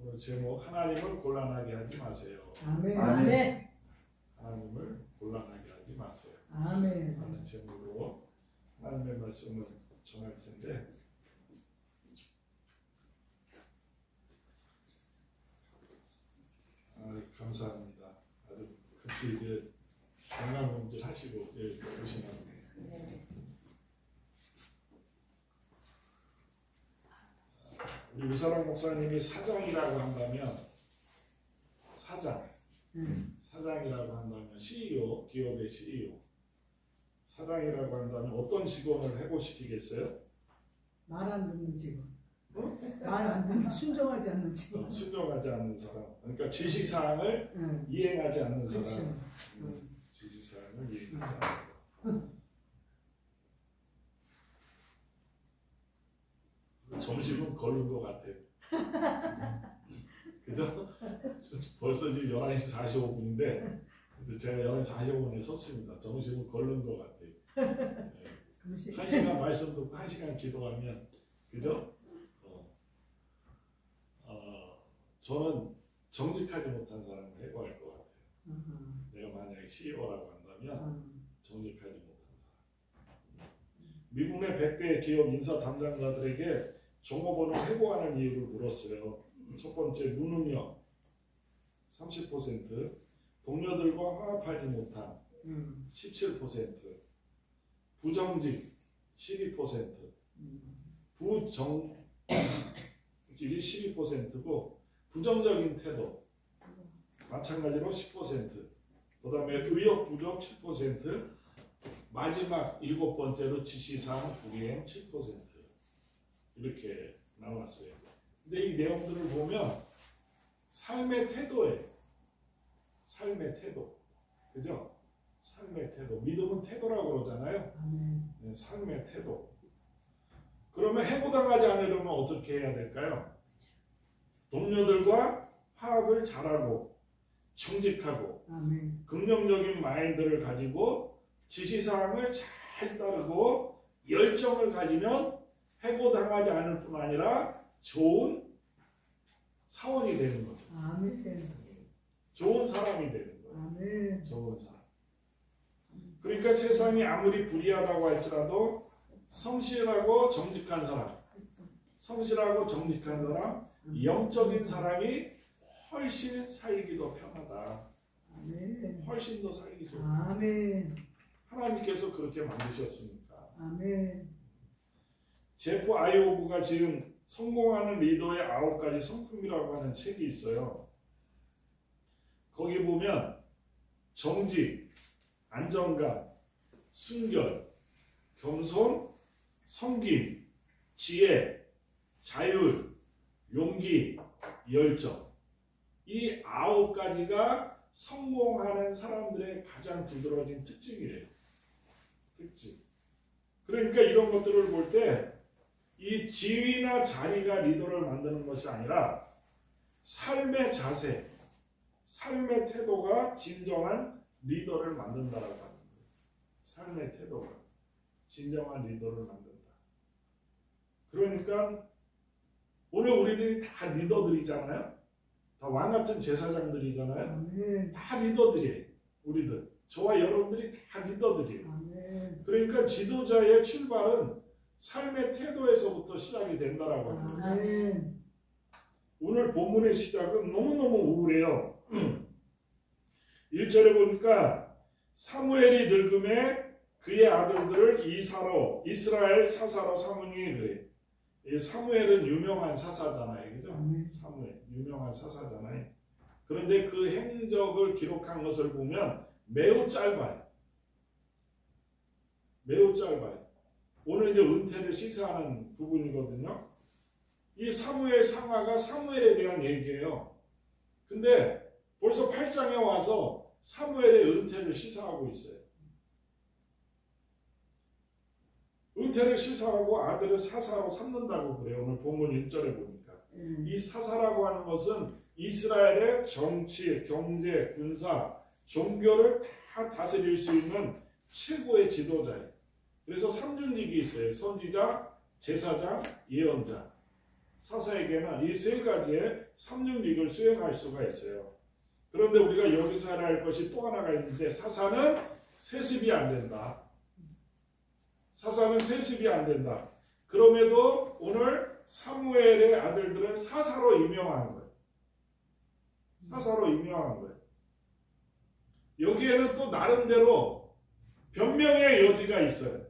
오늘 제목 하나님을 곤란하게 하지 마세요. 아멘. 아멘. 하나님을 곤란하게 하지 마세요. 아멘. 라는 제목으로 하나님의 말씀을 전할 텐데 감사합니다. 아주 급히 이제 건강검진 하시고 오시는 우리 유사랑 목사님이 사장이라고 한다면 사장이라고 한다면 CEO, 기업의 CEO 사장이라고 한다면 어떤 직원을 해고시키겠어요? 말 안 듣는 직원. 응? 말 안 듣는 순종하지 않는 직원. 순종하지 않는 사람. 그러니까 지시사항을 이행하지 않는 사람. 그렇죠. 지시사항을 이행하지 않는 사람. 점심은 걸른 것 같아요. 그죠? 벌써 지금 11시 45분인데 제가 11시 45분에 섰습니다. 점심은 걸른 것 같아요. 네. 1시간 말씀 듣고 1시간 기도하면 그죠? 저는 정직하지 못한 사람을 해고할 것 같아요. 내가 만약에 CEO라고 한다면 정직하지 못한 사람. 미국 내 100대 기업 인사 담당자들에게 종업원을 해고하는 이유를 물었어요. 첫 번째, 무능력 30%, 동료들과 화합하지 못함 17%, 부정직 12%, 부정직이 12%고 부정적인 태도 마찬가지로 10%, 그 다음에 의욕 부족 7%, 마지막 7번째로 지시사항 불이행 7% 이렇게 나왔어요. 근데 이 내용들을 보면 삶의 태도예요. 삶의 태도. 그죠? 삶의 태도. 믿음은 태도라고 그러잖아요. 네, 삶의 태도. 그러면 해고당하지 않으려면 어떻게 해야 될까요? 동료들과 화합을 잘하고 정직하고 긍정적인 마인드를 가지고 지시사항을 잘 따르고 열정을 가지면 해고당하지 않을 뿐 아니라 좋은 사원이 되는 거죠. 좋은 사람이 되는 거예요. 좋은 사람. 그러니까 세상이 아무리 불의하다고 할지라도 성실하고 정직한 사람, 영적인 사람이 훨씬 살기도 편하다. 훨씬 더 살기 좋다. 하나님께서 그렇게 만드셨으니까. 제프 아이오브가 지금 성공하는 리더의 9가지 성품이라고 하는 책이 있어요. 거기 보면 정직, 안정감, 순결, 겸손, 섬김, 지혜, 자율, 용기, 열정, 이 9가지가 성공하는 사람들의 가장 두드러진 특징이래요. 특징. 그러니까 이런 것들을 볼 때 이 지위나 자리가 리더를 만드는 것이 아니라 삶의 자세, 삶의 태도가 진정한 리더를 만든다라고 하는 거예요. 삶의 태도가 진정한 리더를 만든다. 그러니까 오늘 우리들이 다 리더들이잖아요. 다 왕같은 제사장들이잖아요. 다 리더들이에요. 우리들. 저와 여러분들이 다 리더들이에요. 그러니까 지도자의 출발은 삶의 태도에서부터 시작이 된다라고 합니다. 오늘 본문의 시작은 너무너무 우울해요. 1절에 보니까 사무엘이 늙음에 그의 아들들을 이사로 이스라엘 사사로 삼으니 그래. 이 사무엘은 유명한 사사잖아요. 그죠? 사무엘 유명한 사사잖아요. 그런데 그 행적을 기록한 것을 보면 매우 짧아요. 매우 짧아요. 오늘 이제 은퇴를 시사하는 부분이거든요. 이 사무엘 상하가 사무엘에 대한 얘기예요. 근데 벌써 8장에 와서 사무엘의 은퇴를 시사하고 있어요. 은퇴를 시사하고 아들을 사사로 삼는다고 그래요. 오늘 본문 1절에 보니까. 이 사사라고 하는 것은 이스라엘의 정치, 경제, 군사, 종교를 다 다스릴 수 있는 최고의 지도자예요. 그래서 삼준직이 있어요. 선지자, 제사장, 예언자. 사사에게는 이 세 가지의 삼중직을 수행할 수가 있어요. 그런데 우리가 여기서 알아야 할 것이 또 하나가 있는데 사사는 세습이 안 된다. 사사는 세습이 안 된다. 그럼에도 오늘 사무엘의 아들들은 사사로 임명한 거예요. 사사로 임명한 거예요. 여기에는 또 나름대로 변명의 여지가 있어요.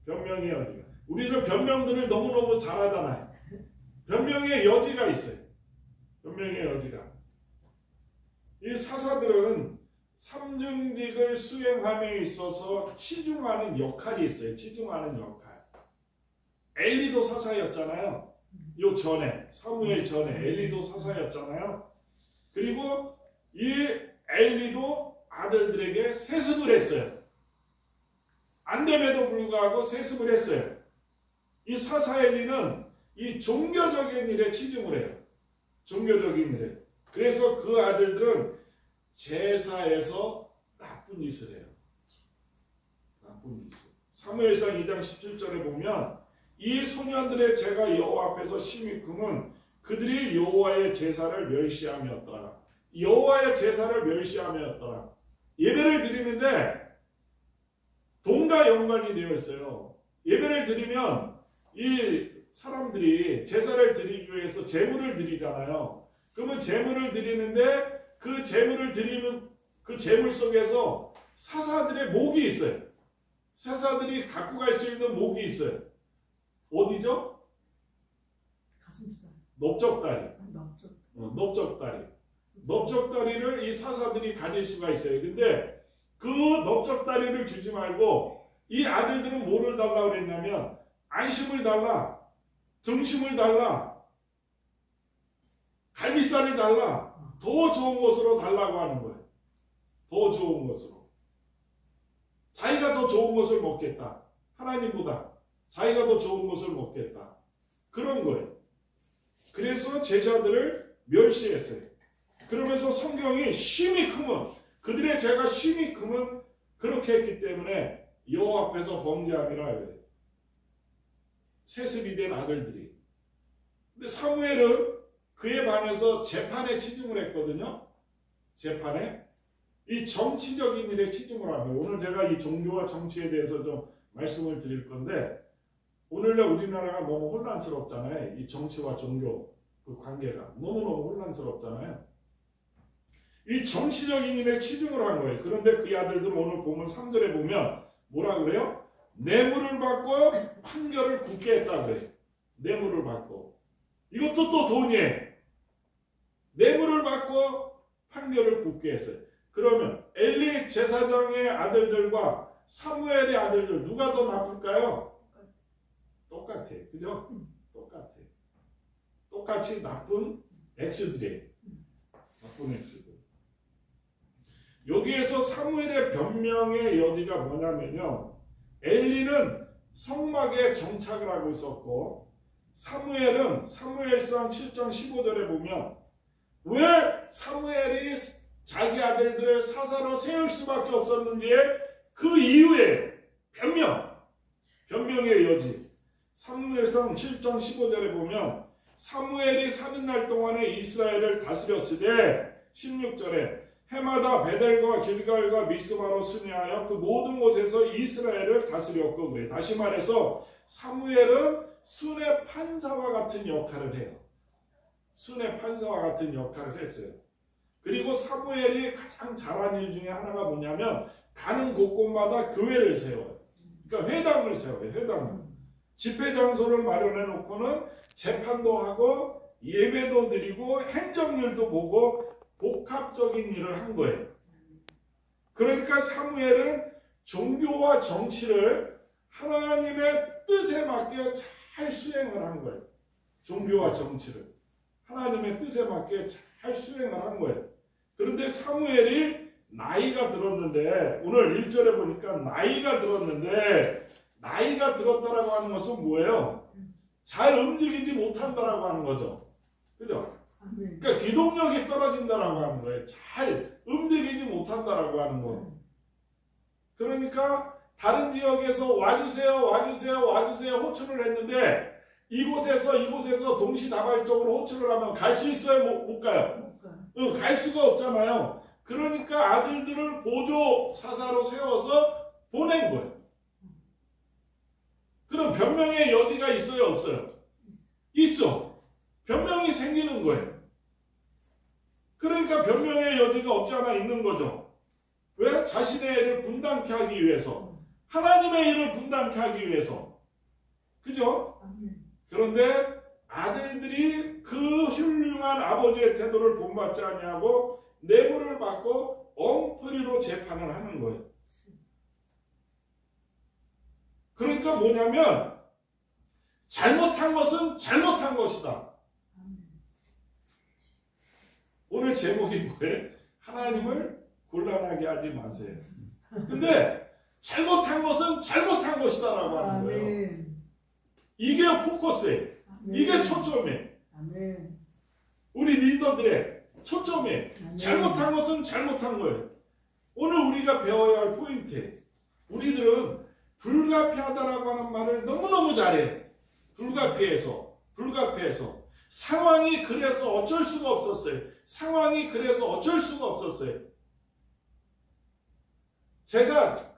변명의 여지가. 우리들 변명들을 너무너무 잘하잖아요. 변명의 여지가 있어요. 변명의 여지가. 이 사사들은 삼중직을 수행함에 있어서 치중하는 역할이 있어요. 치중하는 역할. 엘리도 사사였잖아요. 요 전에, 사무엘 전에 엘리도 사사였잖아요. 그리고 이 엘리도 아들들에게 세습을 했어요. 안 됨에도 불구하고 세습을 했어요. 이 사사 엘리는 이 종교적인 일에 치중을 해요. 종교적인 일에. 그래서 그 아들들은 제사에서 나쁜 짓을 해요. 나쁜 짓을. 사무엘상 2장 17절에 보면 이 소년들의 죄가 여호와 앞에서 심히 금은 그들이 여호와의 제사를 멸시함이었더라. 여호와의 제사를 멸시함이었더라. 예배를 드리는데 돈과 연관이 되어 있어요. 예배를 드리면 이 사람들이 제사를 드리기 위해서 제물을 드리잖아요. 그러면 제물을 드리는데 그 제물을 드리는 그 제물 속에서 사사들의 목이 있어요. 사사들이 갖고 갈 수 있는 목이 있어요. 어디죠? 가슴살. 넓적다리. 넓적. 넓적다리를 이 사사들이 가질 수가 있어요. 근데 그 넓적다리를 주지 말고 이 아들들은 뭐를 달라고 그랬냐면 안심을 달라, 등심을 달라, 갈비살을 달라, 더 좋은 것으로 달라고 하는 거예요. 더 좋은 것으로. 자기가 더 좋은 것을 먹겠다. 하나님보다 자기가 더 좋은 것을 먹겠다. 그런 거예요. 그래서 제자들을 멸시했어요. 그러면서 성경이 심히 크면 그들의 죄가 심히 크면 그렇게 했기 때문에 여호와 앞에서 범죄함이라 그래요. 세습이 된 아들들이. 근데 사무엘은 그에 반해서 재판에 치중을 했거든요. 재판에. 이 정치적인 일에 치중을 하고요. 오늘 제가 이 종교와 정치에 대해서 좀 말씀을 드릴 건데 오늘날 우리나라가 너무 혼란스럽잖아요. 이 정치와 종교 그 관계가 너무너무 혼란스럽잖아요. 이 정치적인 일에 치중을 한 거예요. 그런데 그 아들들은 오늘 보면 3절에 보면 뭐라 그래요? 뇌물을 받고 판결을 굳게 했다고 그래요. 뇌물을 받고. 이것도 또 돈이에요. 뇌물을 받고 판결을 굳게 했어요. 그러면 엘리 제사장의 아들들과 사무엘의 아들들 누가 더 나쁠까요? 똑같아. 그죠? 똑같아. 똑같이 나쁜 X들이에요. 나쁜 X들. 여기에서 사무엘의 변명의 여지가 뭐냐면요. 엘리는 성막에 정착을 하고 있었고 사무엘은 사무엘상 7장 15절에 보면 왜 사무엘이 자기 아들들을 사사로 세울 수밖에 없었는지에 그 이유에 변명의 여지. 사무엘상 7장 15절에 보면 사무엘이 사는 날 동안에 이스라엘을 다스렸을 때 16절에 해마다 베델과 길갈과 미스바로 순회하여 그 모든 곳에서 이스라엘을 다스렸고 그래. 다시 말해서 사무엘은 순회 판사와 같은 역할을 해요. 순회 판사와 같은 역할을 했어요. 그리고 사무엘이 가장 잘한 일 중에 하나가 뭐냐면 가는 곳곳마다 교회를 세워요. 그러니까 회당을 세워요. 회당을. 집회 장소를 마련해 놓고는 재판도 하고 예배도 드리고 행정일도 보고 복합적인 일을 한 거예요. 그러니까 사무엘은 종교와 정치를 하나님의 뜻에 맞게 잘 수행을 한 거예요. 종교와 정치를 하나님의 뜻에 맞게 잘 수행을 한 거예요. 그런데 사무엘이 나이가 들었는데 오늘 1절에 보니까 나이가 들었다라고 하는 것은 뭐예요? 잘 움직이지 못한다라고 하는 거죠. 그죠? 그러니까 기동력이 떨어진다라고 하는 거예요. 잘 움직이지 못한다라고 하는 거. 그러니까 다른 지역에서 와주세요 호출을 했는데 이곳에서 동시다발적으로 호출을 하면 갈 수 있어요? 못 가요? 갈 수가 없잖아요. 그러니까 아들들을 보조 사사로 세워서 보낸 거예요. 그럼 변명의 여지가 있어요? 없어요? 있죠. 변명이 생기는 거예요. 그러니까 변명의 여지가 없지 않아 있는 거죠. 왜? 자신의 일을 분당케 하기 위해서. 하나님의 일을 분당케 하기 위해서. 그죠? 그런데 아들들이 그 훌륭한 아버지의 태도를 본받지 아니하고 뇌물을 받고 엉터리로 재판을 하는 거예요. 그러니까 뭐냐면 잘못한 것은 잘못한 것이다. 오늘 제목이 뭐예요? 하나님을 곤란하게 하지 마세요. 근데 잘못한 것은 잘못한 것이다 라고 하는 거예요. 이게 포커스예요. 이게 초점이에요. 우리 리더들의 초점이에요. 잘못한 것은 잘못한 거예요. 오늘 우리가 배워야 할 포인트예요. 우리들은 불가피하다라고 하는 말을 너무너무 잘해요. 불가피해서. 상황이 그래서 어쩔 수가 없었어요. 제가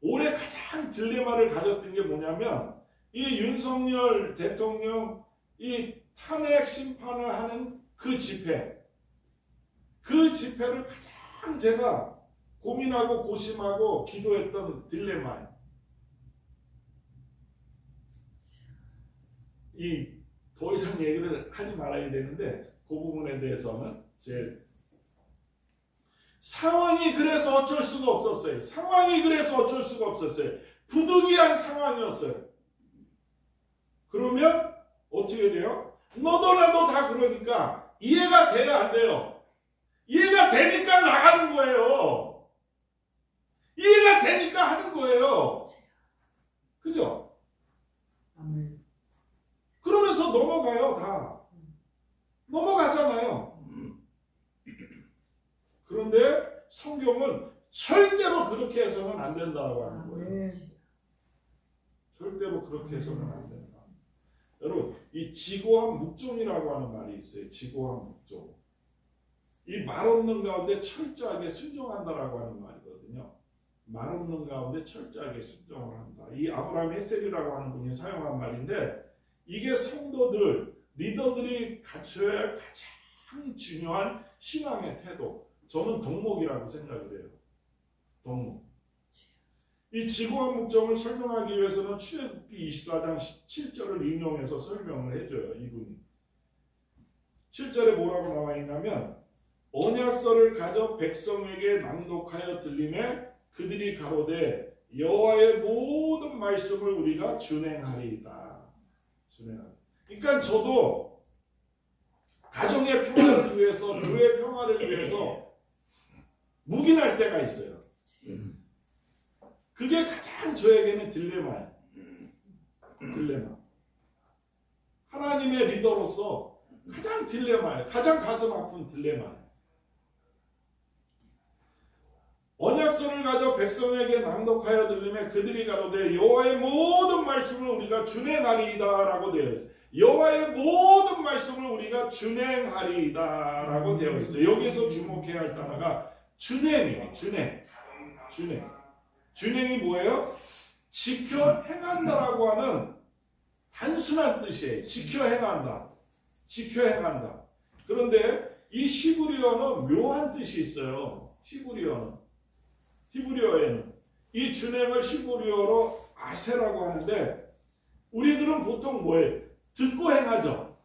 올해 가장 딜레마를 가졌던 게 뭐냐면 이 윤석열 대통령 이 탄핵 심판을 하는 그 집회를 가장 제가 고민하고 고심하고 기도했던 딜레마예요. 더 이상 얘기를 하지 말아야 되는데 그 부분에 대해서는 상황이 그래서 어쩔 수가 없었어요. 부득이한 상황이었어요. 그러면 어떻게 돼요? 너도나도 다 그러니까 이해가 돼야 안 돼요. 이해가 되니까 나가는 거예요. 이해가 되니까 하는 거예요. 그죠? 그러면서 넘어가요. 다 넘어가잖아요. 그런데 성경은 절대로 그렇게 해서는 안 된다고 하는 거예요. 절대로 그렇게 해서는 안 된다. 여러분, 이 지고한 묵종이라고 하는 말이 있어요. 지고한 묵종. 이 말 없는 가운데 철저하게 순종한다라고 하는 말이거든요. 말 없는 가운데 철저하게 순종을 한다. 이 아브라함 헤셀이라고 하는 분이 사용한 말인데 이게 성도들, 리더들이 갖춰야 할 가장 중요한 신앙의 태도. 저는 덕목이라고 생각을 해요. 덕목. 이 지고한 묵종을 설명하기 위해서는 출애굽기 24장 7절을 인용해서 설명을 해줘요. 이분이. 7절에 뭐라고 나와 있냐면 언약서를 가져 백성에게 낭독하여 들리매 그들이 가로되 여호와의 모든 말씀을 우리가 준행하리이다. 그러니까 저도 가정의 평화를 위해서, 교회 평화를 위해서 묵인할 때가 있어요. 그게 가장 저에게는 딜레마예요. 하나님의 리더로서 가장 딜레마예요. 가장 가슴 아픈 딜레마예요. 언약서를 가져 백성에게 낭독하여 들리면 그들이 가로되 여호와의 모든 말씀을 우리가 준행하리이다 라고 되어 있어요. 여호와의 모든 말씀을 우리가 준행하리이다 라고 되어 있어요. 여기서 주목해야 할 단어가 준행이에요. 준행이 뭐예요? 지켜 행한다라고 하는 단순한 뜻이에요. 지켜 행한다. 그런데 이 히브리어는 묘한 뜻이 있어요. 히브리어에는 이 준행을 히브리어로 아세라고 하는데 우리들은 보통 뭐예요? 듣고 행하죠.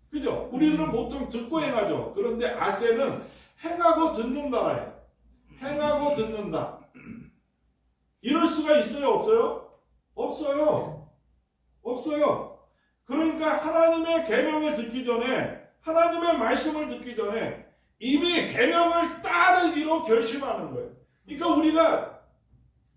그죠? 우리들은 보통 듣고 행하죠. 그런데 아세는 행하고 듣는다예요. 행하고 듣는다. 이럴 수가 있어요? 없어요? 없어요. 그러니까 하나님의 계명을 듣기 전에, 하나님의 말씀을 듣기 전에 이미 계명을 따르기로 결심하는 거예요. 그러니까 우리가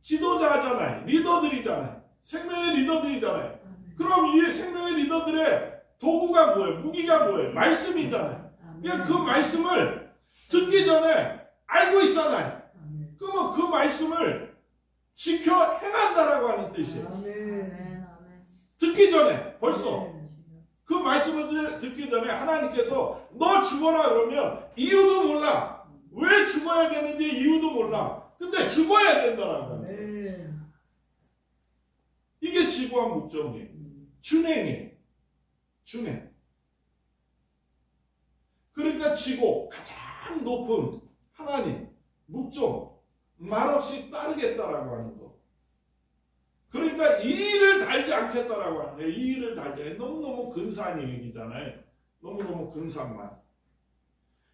지도자잖아요. 리더들이잖아요. 생명의 리더들이잖아요. 그럼 이 생명의 리더들의 도구가 뭐예요? 무기가 뭐예요? 말씀이잖아요. 그러니까 그 말씀을 듣기 전에 알고 있잖아요. 그러면 그 말씀을 지켜 행한다라고 하는 뜻이에요. 듣기 전에 벌써 그 말씀을 듣기 전에 하나님께서 너 죽어라 그러면 이유도 몰라. 왜 죽어야 되는지 이유도 몰라. 근데 죽어야 된다라는 거예요. 이게 지구한 목적이에요. 준행이에요. 준행. 그러니까 지고 가장 높은 하나님 목적 말없이 따르겠다라고 하는 거. 그러니까 이 일을 달지 않겠다라고 하는 거예요. 이 일을 달지. 너무너무 근사한 얘기잖아요. 너무너무 근사한 말.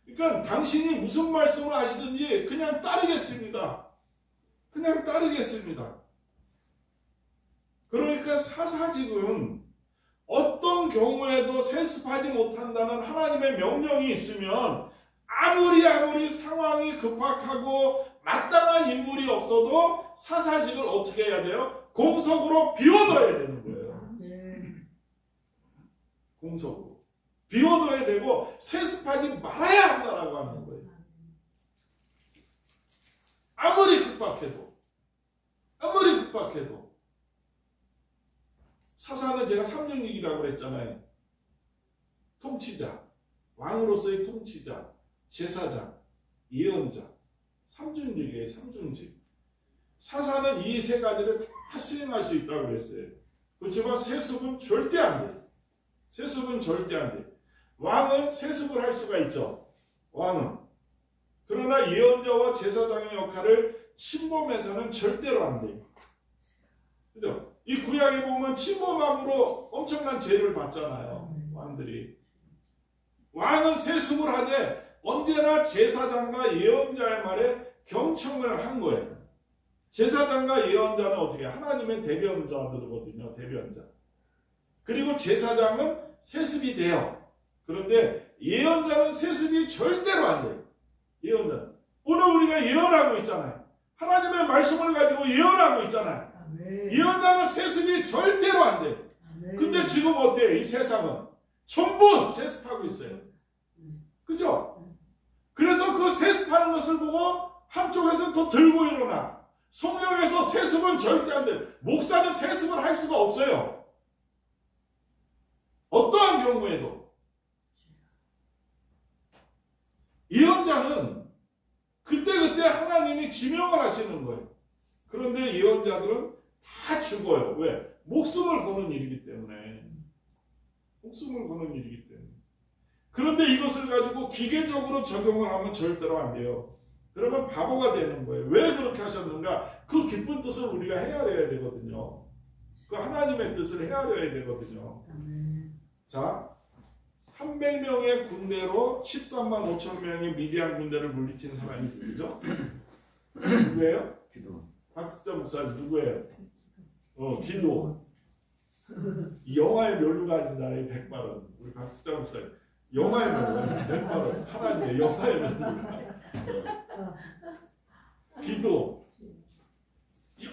그러니까 당신이 무슨 말씀을 하시든지 그냥 따르겠습니다. 그냥 따르겠습니다. 그러니까 사사직은 어떤 경우에도 세습하지 못한다는 하나님의 명령이 있으면 아무리 상황이 급박하고 마땅한 인물이 없어도 사사직을 어떻게 해야 돼요? 공석으로 비워둬야 되는 거예요. 공석으로. 비워둬야 되고 세습하지 말아야 한다라고 하는 거예요. 아무리 급박해도. 사사는 제가 366이라고 그랬잖아요. 통치자, 왕으로서의 통치자, 제사장, 예언자. 3중직이에요. 3중직. 사사는 이 세 가지를 다 수행할 수 있다고 그랬어요. 그렇지만 세습은 절대 안 돼. 세습은 절대 안 돼. 왕은 세습을 할 수가 있죠. 왕은. 그러나 예언자와 제사장의 역할을 침범해서는 절대로 안 돼요. 그죠? 이 구약에 보면 침범함으로 엄청난 죄를 받잖아요. 왕들이. 왕은 세습을 하되 언제나 제사장과 예언자의 말에 경청을 한 거예요. 제사장과 예언자는 어떻게 하나님의 대변자들이거든요. 대변자. 그리고 제사장은 세습이 돼요. 그런데 예언자는 세습이 절대로 안 돼요. 예언자는. 오늘 우리가 예언하고 있잖아요. 하나님의 말씀을 가지고 예언하고 있잖아요. 아멘. 예언자는 세습이 절대로 안 돼요. 아멘. 근데 지금 어때요? 이 세상은 전부 세습하고 있어요. 그죠? 그래서 그 세습하는 것을 보고 한쪽에서 또 들고 일어나. 성경에서 세습은 절대 안 돼요. 목사는 세습을 할 수가 없어요. 어떠한 경우에도. 예언자는 그때그때 하나님이 지명을 하시는 거예요. 그런데 예언자들은 다 죽어요. 왜? 목숨을 거는 일이기 때문에. 목숨을 거는 일이기 때문에. 그런데 이것을 가지고 기계적으로 적용을 하면 절대로 안 돼요. 그러면 바보가 되는 거예요. 왜 그렇게 하셨는가? 그 깊은 뜻을 우리가 헤아려야 되거든요. 그 하나님의 뜻을 헤아려야 되거든요. 자, 300명의 군대로 13만 5천 명의 미디안 군대를 물리친 사람이 누구죠? 누구예요? 기도원. 박특자 목사님 누구예요? 기도원. 영화의 멸류가 아니잖아요. 100발은. 우리 박특자 목사님. 영화의 멸류가 100발은. 하나님의 영화의 멸류가. 기도.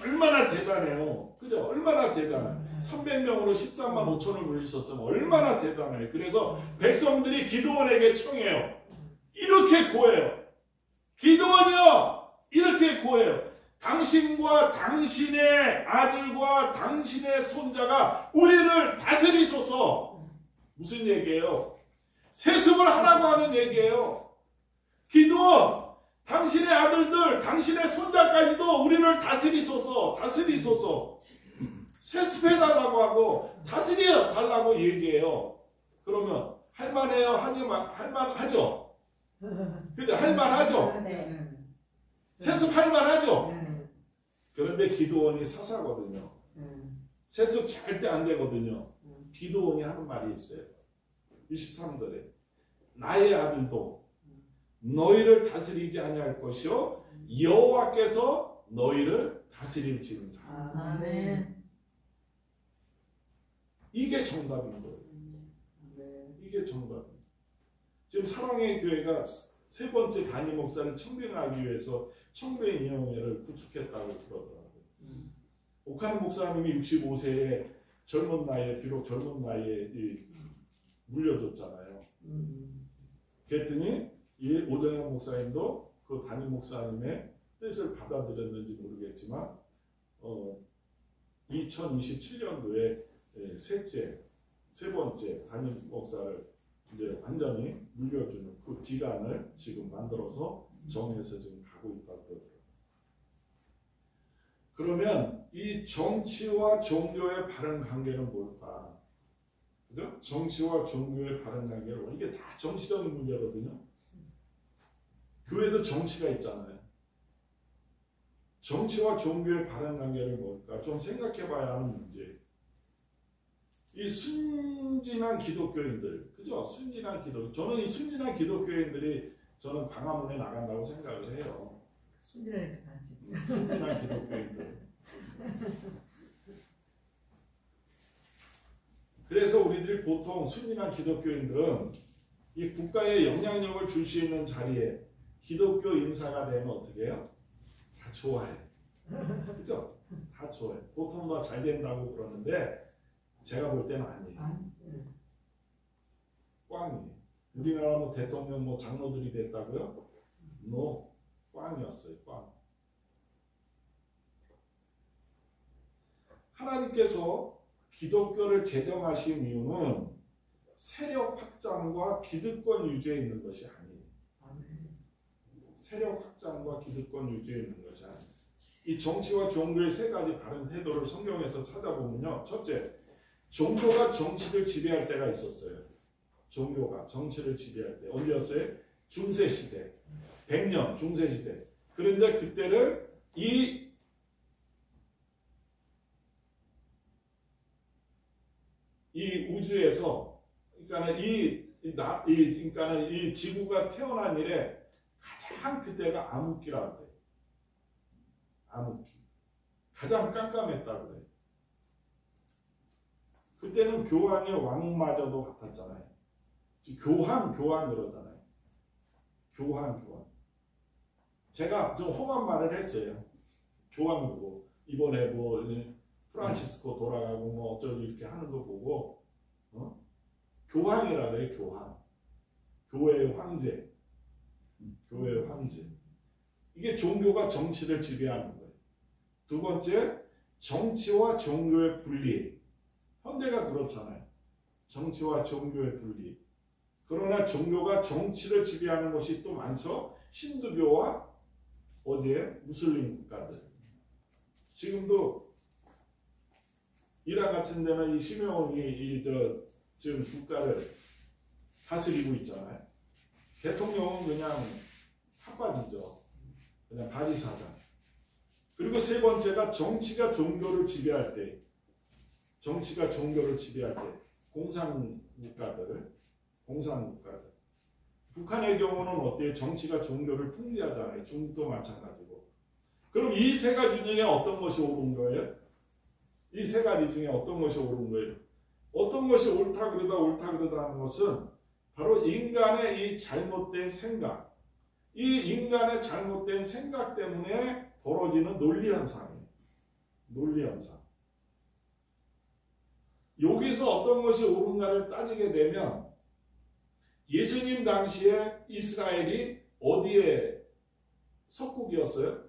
얼마나 대단해요. 그죠? 얼마나 대단해. 300명으로 13만 5천을 물리셨으면 얼마나 대단해요. 그래서 백성들이 기도원에게 청해요. 이렇게 고해요. 기도원이요! 이렇게 고해요. 당신과 당신의 아들과 당신의 손자가 우리를 다스리소서. 무슨 얘기예요? 세습을 하라고 하는 얘기예요. 기도원! 당신의 아들들, 당신의 손자까지도 우리를 다스리소서, 다스리소서. 세습해달라고 하고 다스려달라고 얘기해요. 그러면 할만해요? 할만하죠? 그죠? 할만하죠? 네. 세습할만하죠? 그런데 기도원이 사사거든요. 세습 절대 안 되거든요. 기도원이 하는 말이 있어요. 23절에 나의 아들도 너희를 다스리지 아니할 것이요 여호와께서 너희를 다스릴지니라. 아멘. 이게 정답인 거예요. 이게 정답. 지금 사랑의 교회가 세 번째 단임 목사를 청빙하기 위해서 청빙위원회를 구축했다고 그러더라고요. 오카는 목사님이 65세에 젊은 나이에 비록 젊은 나이에 물려줬잖아요. 그랬더니 이 오정현 목사님도 그 담임 목사님의 뜻을 받아들였는지 모르겠지만 2027년도에 셋째, 세 번째 담임 목사를 이제 완전히 물려주는 그 기간을 지금 만들어서 정해서 지금 가고 있다고 그러더라고요. 그러면 이 정치와 종교의 바른 관계는 뭘까? 그죠? 정치와 종교의 바른 관계는 이게 다 정치적인 문제거든요. 교회도 정치가 있잖아요. 정치와 종교의 바른 관계는 뭘까? 좀 생각해 봐야 하는 문제. 이 순진한 기독교인들, 그죠? 순진한 저는 이 순진한 기독교인들이 저는 광화문에 나간다고 생각을 해요. 순진하게 가지. 순진한 기독교인들. 그래서 우리들이 보통 순진한 기독교인들은 이 국가에 영향력을 줄 수 있는 자리에 기독교 인사가 되면 어떻게 해요? 다 좋아해. 그죠? 다 좋아해. 보통 뭐 잘 된다고 그러는데 제가 볼 때는 아니에요. 꽝이에요. 우리나라 뭐 대통령 뭐 장로들이 됐다고요? 꽝이었어요. 꽝. 하나님께서 기독교를 제정하신 이유는 세력 확장과 기득권 유지에 있는 것이 아니에요. 세력 확장과 기득권 유지에 있는 것이 아니에요. 이 정치와 종교의 세 가지 다른 태도를 성경에서 찾아보면요. 첫째, 종교가 정치를 지배할 때가 있었어요. 종교가 정치를 지배할 때. 언제였어요? 중세시대. 100년 중세시대. 그런데 그때를 이 우주에서 그러니까 이 지구가 태어난 이래 가장 그때가 암흑기라고 그래요. 암흑기. 가장 깜깜했다고 그래요. 그때는 교황의 왕마저도 같았잖아요. 교황 그러잖아요. 교황. 제가 좀 험한 말을 했어요. 교황 보고 이번에 뭐 프란치스코 돌아가고 뭐 어쩌고 이렇게 하는 거 보고 교황이라 그래요. 교황. 교회의 황제. 교회의 황제. 이게 종교가 정치를 지배하는 거예요. 두 번째, 정치와 종교의 분리. 현대가 그렇잖아요. 정치와 종교의 분리. 그러나 종교가 정치를 지배하는 것이 또 많죠. 힌두교와 어디에? 무슬림 국가들. 지금도 이란 같은 데는 이 시메온이 지금 국가를 다스리고 있잖아요. 대통령은 그냥 핫바지죠. 그냥 바지 사장. 그리고 세 번째가 정치가 종교를 지배할 때, 공산국가들. 북한의 경우는 어때요? 정치가 종교를 통제하잖아요. 중국도 마찬가지고. 그럼 이 세 가지 중에 어떤 것이 옳은 거예요? 이 세 가지 중에 어떤 것이 옳은 거예요? 어떤 것이 옳다 그러다 하는 것은 바로 인간의 이 잘못된 생각, 이 인간의 잘못된 생각 때문에 벌어지는 논리현상이에요. 논리현상. 여기서 어떤 것이 옳은가를 따지게 되면 예수님 당시에 이스라엘이 어디에 속국이었어요?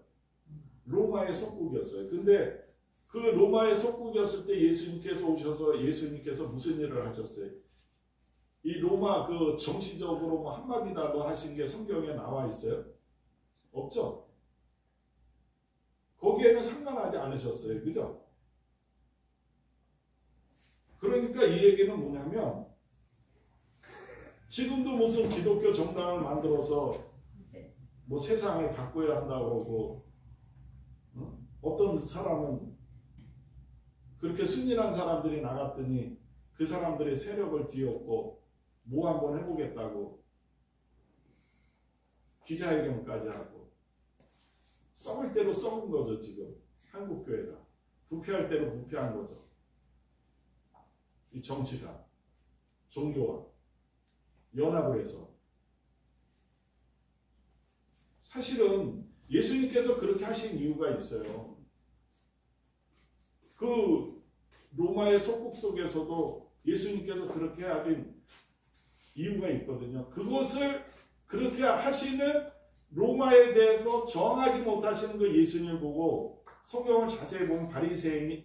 로마의 속국이었어요. 근데 그 로마의 속국이었을 때 예수님께서 오셔서 예수님께서 무슨 일을 하셨어요? 이 로마 그 정치적으로 뭐 한마디라도 하신 게 성경에 나와 있어요? 없죠? 거기에는 상관하지 않으셨어요. 그죠? 그러니까 이 얘기는 뭐냐면 지금도 무슨 기독교 정당을 만들어서 뭐 세상을 바꿔야 한다고 그러고 어떤 사람은 그렇게 순진한 사람들이 나갔더니 그 사람들의 세력을 뒤엎고 뭐 한번 해보겠다고 기자회견까지 하고 썩을 대로 썩은 거죠. 지금 한국교회가 부패할 대로 부패한 거죠. 이 정치가 종교와 연합을 해서 사실은 예수님께서 그렇게 하신 이유가 있어요. 그 로마의 속국 속에서도 예수님께서 그렇게 하신 이유가 있거든요. 그것을 그렇게 하시는 로마에 대해서 정하지 못하시는 그 예수님을 보고 성경을 자세히 보면 바리새인이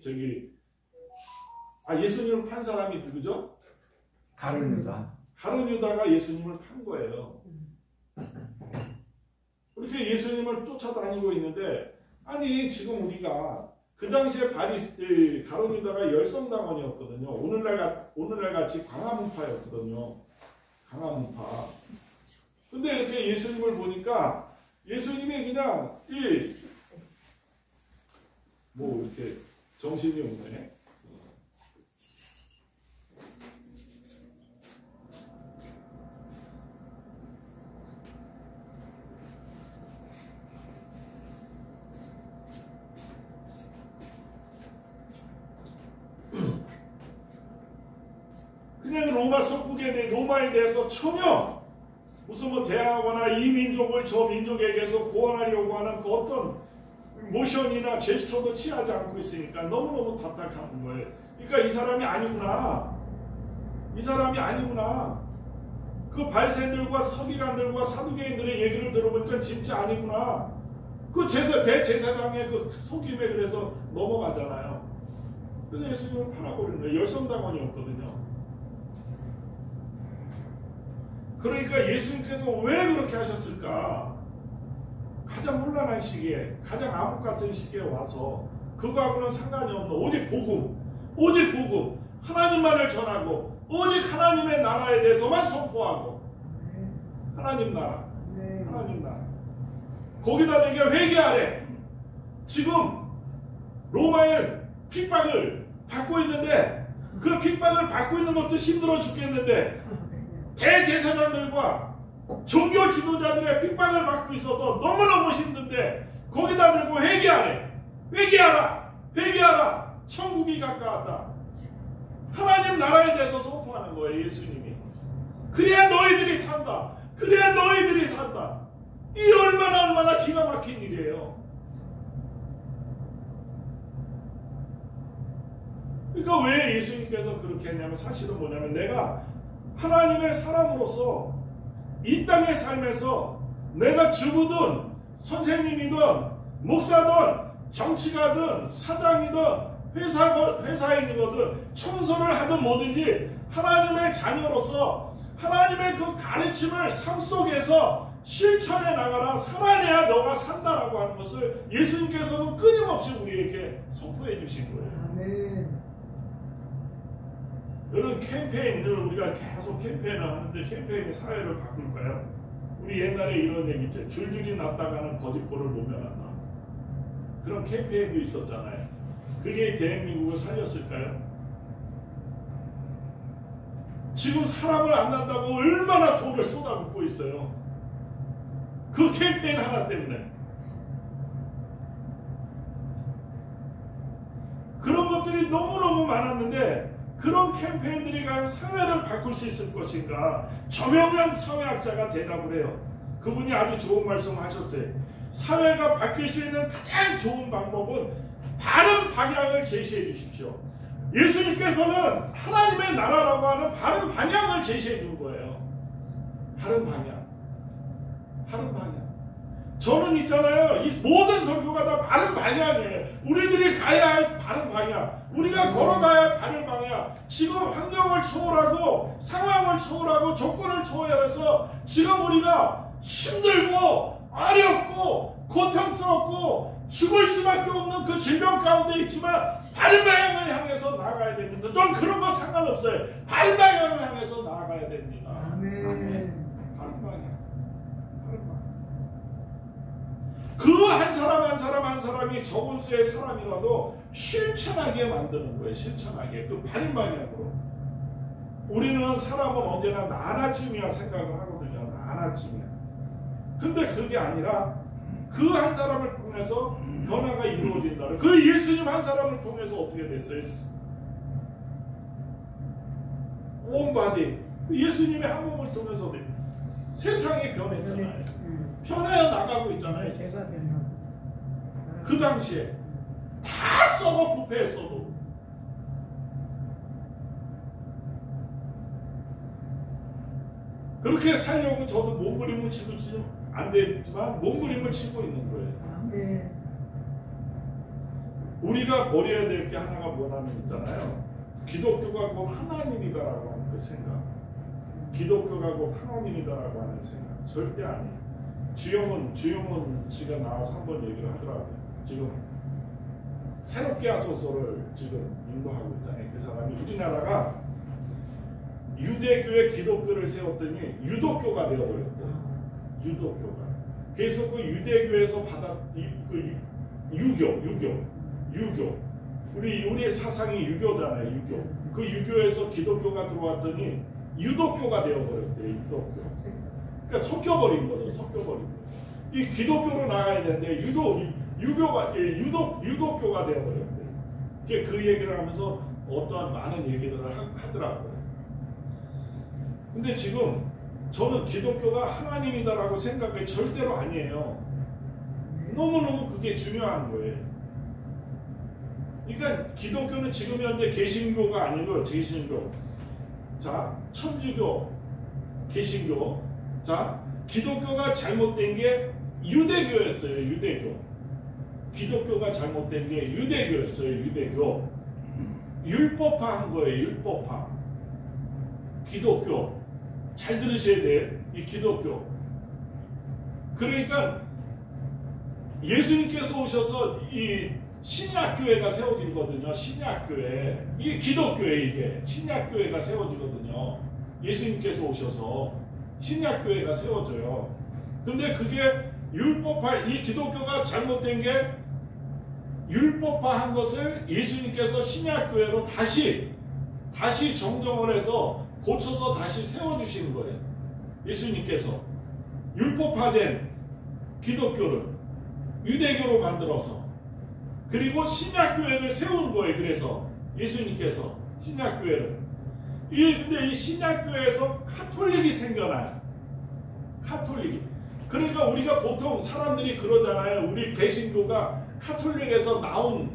예수님을 판 사람이 누구죠? 가룟 유다. 가룟 유다가 예수님을 판 거예요. 이렇게 예수님을 쫓아다니고 있는데, 아니 지금 우리가 그 당시에 가룟 유다가 열성당원이었거든요. 오늘날 같이 광화문파였거든요. 광화문파. 근데 이렇게 예수님을 보니까 예수님이 그냥 이렇게 정신이 없네. 그냥 로마에 대해서 전혀 무슨 뭐 대하거나 이 민족을 저 민족에게서 구원하려고 하는 그 어떤 모션이나 제스처도 취하지 않고 있으니까 너무너무 답답한 거예요. 그러니까 이 사람이 아니구나. 이 사람이 아니구나. 그 바리새인들과 서기관들과 사두개인들의 얘기를 들어보니까 진짜 아니구나. 그 대제사장의 그 속임에 그래서 넘어가잖아요. 그래서 예수님을 팔아버리는 거예요. 열성당원이었거든요. 그러니까 예수님께서 왜 그렇게 하셨을까? 가장 혼란한 시기에, 가장 암흑 같은 시기에 와서 그거하고는 상관이 없는 오직 복음, 하나님만을 전하고 오직 하나님의 나라에 대해서만 선포하고, 하나님 나라. 거기다 내가 회개하래. 지금 로마에 핍박을 받고 있는데 그 핍박을 받고 있는 것도 힘들어 죽겠는데 대제사장들과 종교 지도자들의 핍박을 받고 있어서 너무너무 힘든데 거기다 들고 회개하래. 회개하라. 천국이 가까웠다. 하나님 나라에 대해서 선포하는 거예요. 예수님이. 그래야 너희들이 산다. 이 얼마나 기가 막힌 일이에요. 그러니까 왜 예수님께서 그렇게 했냐면 사실은 뭐냐면 내가 하나님의 사람으로서 이 땅에 살면서 내가 주부든 선생님이든 목사든 정치가든 사장이든 회사인이거든 청소를 하든 뭐든지 하나님의 자녀로서 하나님의 그 가르침을 삶 속에서 실천해 나가라. 살아내야 너가 산다라고 하는 것을 예수님께서는 끊임없이 우리에게 선포해 주신 거예요. 아멘. 이런 캠페인을 우리가 계속 캠페인을 하는데 캠페인의 사회를 바꿀까요? 우리 옛날에 이런 얘기 있죠. 줄줄이 났다가는 거짓골을 모면한다. 그런 캠페인도 있었잖아요. 그게 대한민국을 살렸을까요? 지금 사람을 안 난다고 얼마나 돈을 쏟아붓고 있어요. 그 캠페인 하나 때문에. 그런 것들이 너무너무 많았는데 그런 캠페인들이 과연 사회를 바꿀 수 있을 것인가? 정영현 사회학자가 대답을 해요. 그분이 아주 좋은 말씀을 하셨어요. 사회가 바뀔 수 있는 가장 좋은 방법은 바른 방향을 제시해 주십시오. 예수님께서는 하나님의 나라라고 하는 바른 방향을 제시해 준 거예요. 바른 방향. 저는 있잖아요. 이 모든 설교가 다 바른 방향이에요. 우리들이 가야 할 바른 방향. 우리가 걸어가야 할 바른 방향. 지금 환경을 초월하고 상황을 초월하고 조건을 초월해서 지금 우리가 힘들고 어렵고 고통스럽고 죽을 수밖에 없는 그 질병 가운데 있지만 바른 방향을 향해서 나아가야 됩니다. 넌 그런 거 상관없어요. 바른 방향을 향해서 나아가야 됩니다. 아멘. 바른 방향. 그 한 사람이 적은 수의 사람이라도 실천하게 만드는 거예요. 실천하게. 그 바른 방향으로. 우리는 사람은 언제나 나나쯤이야 생각을 하거든요. 나나쯤이야. 근데 그게 아니라 그 한 사람을 통해서 변화가 이루어진다. 그 예수님 한 사람을 통해서 어떻게 됐어요? 온 바디. 예수님의 한 몸을 통해서 세상이 변했잖아요. 변해 나가고 있잖아요. 그 당시에 다 썩어 부패했어도 그렇게 살려고 저도 몸부림을 치고 안 되지만 몸부림을 치고 있는 거예요. 아멘. 우리가 버려야 될 게 하나가 뭐냐면 있잖아요. 기독교가 곧 하나님이다라고 하는 그 생각, 기독교가 곧 하나님이다라고 하는 생각 절대 아니에요. 주영은 씨가 나와서 한번 얘기를 하더라고요. 지금 새롭게 하소서를 지금 인도하고 있잖아요. 그 사람이 우리나라가 유대교에 기독교를 세웠더니 유독교가 되어버렸대요. 유독교가. 그래서 그 유대교에서 유교. 우리의 사상이 유교잖아요. 유교. 그 유교에서 기독교가 들어왔더니 유독교가 되어버렸대요. 유독교. 그러니까 섞여버린 거죠. 섞여버린 거. 이 기독교로 나가야 되는데 유교가 유독교가 되어버렸대요. 그 얘기를 하면서 어떠한 많은 얘기들을 하더라고요. 근데 지금 저는 기독교가 하나님이다라고 생각해 절대로 아니에요. 너무너무 그게 중요한 거예요. 그러니까 기독교는 지금 현재 개신교가 아니고 개신교, 자 천주교, 개신교, 자 기독교가 잘못된 게 유대교였어요. 유대교. 기독교가 잘못된 게 유대교였어요. 유대교. 율법화한 거예요. 율법화. 기독교. 잘 들으셔야 돼요. 이 기독교. 그러니까 예수님께서 오셔서 이 신약교회가 세워지거든요. 신약교회. 이게 기독교회 이게. 신약교회가 세워지거든요. 예수님께서 오셔서 신약교회가 세워져요. 근데 그게 이 기독교가 잘못된 게 율법화한 것을 예수님께서 신약교회로 다시 정정을 해서 고쳐서 다시 세워주시는 거예요. 예수님께서 율법화된 기독교를 유대교로 만들어서 그리고 신약교회를 세운 거예요. 그래서 예수님께서 신약교회를 근데 이 신약교회에서 카톨릭이 생겨나요. 카톨릭이. 그러니까 우리가 보통 사람들이 그러잖아요. 우리 개신교가 카톨릭에서 나온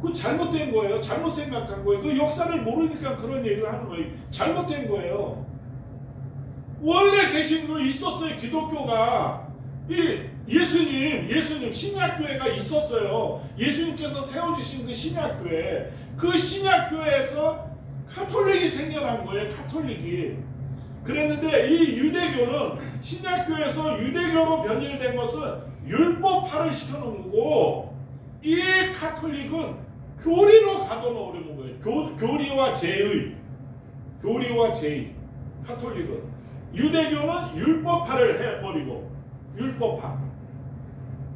그 잘못된 거예요. 잘못 생각한 거예요. 그 역사를 모르니까 그런 얘기를 하는 거예요. 잘못된 거예요. 원래 개신교 있었어요. 기독교가 예수님 신약교회가 있었어요. 예수님께서 세워주신 그 신약교회, 그 신약교회에서 카톨릭이 생겨난 거예요. 카톨릭이. 그랬는데 이 유대교는 신약교회에서 유대교로 변질된 것은 율법화를 시켜놓은 거고, 이 카톨릭은 교리로 가둬놓으려는 거예요. 교리와 제의. 카톨릭은. 유대교는 율법화를 해버리고, 율법화.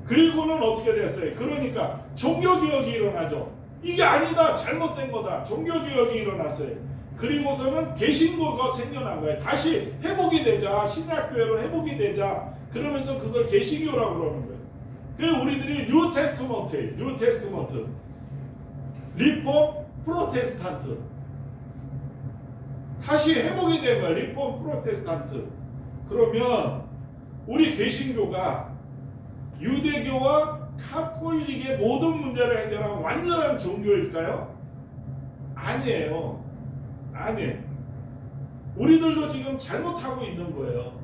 그리고는 어떻게 됐어요? 그러니까 종교개혁이 일어나죠. 이게 아니다. 잘못된 거다. 종교개혁이 일어났어요. 그리고서는 개신교가 생겨난 거예요. 다시 회복이 되자. 신약교회로 회복이 되자. 그러면서 그걸 개신교라고 그러는 거예요. 그래서 우리들이 뉴 테스트먼트. 리폼 프로테스탄트. 다시 회복이 된 거예요. 리폼 프로테스탄트. 그러면 우리 개신교가 유대교와 카톨릭의 모든 문제를 해결한 완전한 종교일까요? 아니에요. 우리들도 지금 잘못하고 있는 거예요.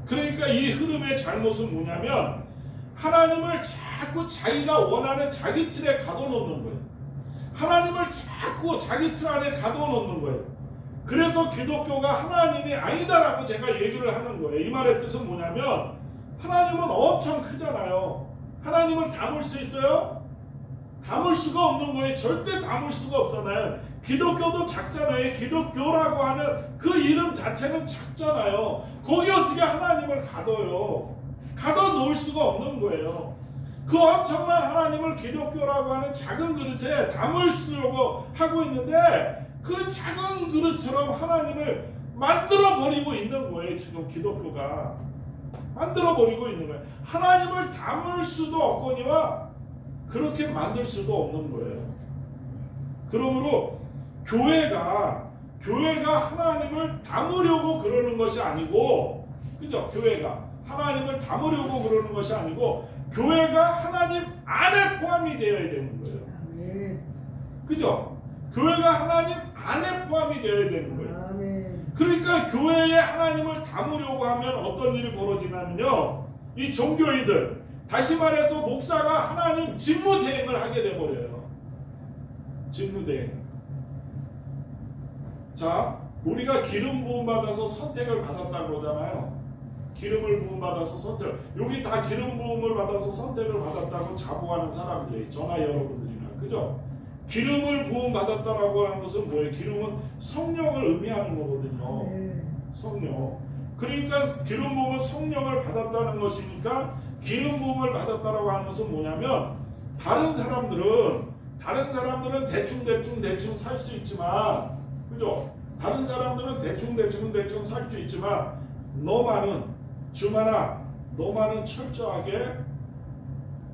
그러니까 이 흐름의 잘못은 뭐냐면 하나님을 자꾸 자기가 원하는 자기 틀에 가둬놓는 거예요. 하나님을 자꾸 자기 틀 안에 가둬놓는 거예요. 그래서 기독교가 하나님이 아니다라고 제가 얘기를 하는 거예요. 이 말의 뜻은 뭐냐면 하나님은 엄청 크잖아요. 하나님을 담을 수 있어요? 담을 수가 없는 거예요. 절대 담을 수가 없잖아요. 기독교도 작잖아요. 기독교라고 하는 그 이름 자체는 작잖아요. 거기 어떻게 하나님을 가둬요? 가둬놓을 수가 없는 거예요. 그 엄청난 하나님을 기독교라고 하는 작은 그릇에 담으려고 하고 있는데 그 작은 그릇처럼 하나님을 만들어버리고 있는 거예요. 지금 기독교가 만들어버리고 있는 거예요. 하나님을 담을 수도 없거니와 그렇게 만들 수도 없는 거예요. 그러므로 교회가 하나님을 담으려고 그러는 것이 아니고, 그죠? 교회가 하나님을 담으려고 그러는 것이 아니고 교회가 하나님 안에 포함이 되어야 되는 거예요. 그죠? 교회가 하나님 안에 포함이 되어야 되는 거예요. 그러니까 교회에 하나님을 담으려고 하면 어떤 일이 벌어지냐면요, 이 종교인들, 다시 말해서 목사가 하나님 직무 대행을 하게 돼버려요. 직무대행. 자, 우리가 기름 부음 받아서 선택을 받았다는 거잖아요. 기름을 부음 받아서 선택. 여기 다 기름 부음을 받아서 선택을 받았다고 자부하는 사람들이 저나 여러분들이나, 그죠? 기름을 부음 받았다라고 하는 것은 뭐예요? 기름은 성령을 의미하는 거거든요. 성령. 그러니까 기름 부음은 성령을 받았다는 것이니까 기름 부음을 받았다라고 하는 것은 뭐냐면 다른 사람들은 대충 살 수 있지만, 그죠? 다른 사람들은 대충 살 수 있지만 너만은 주만아, 너만은 철저하게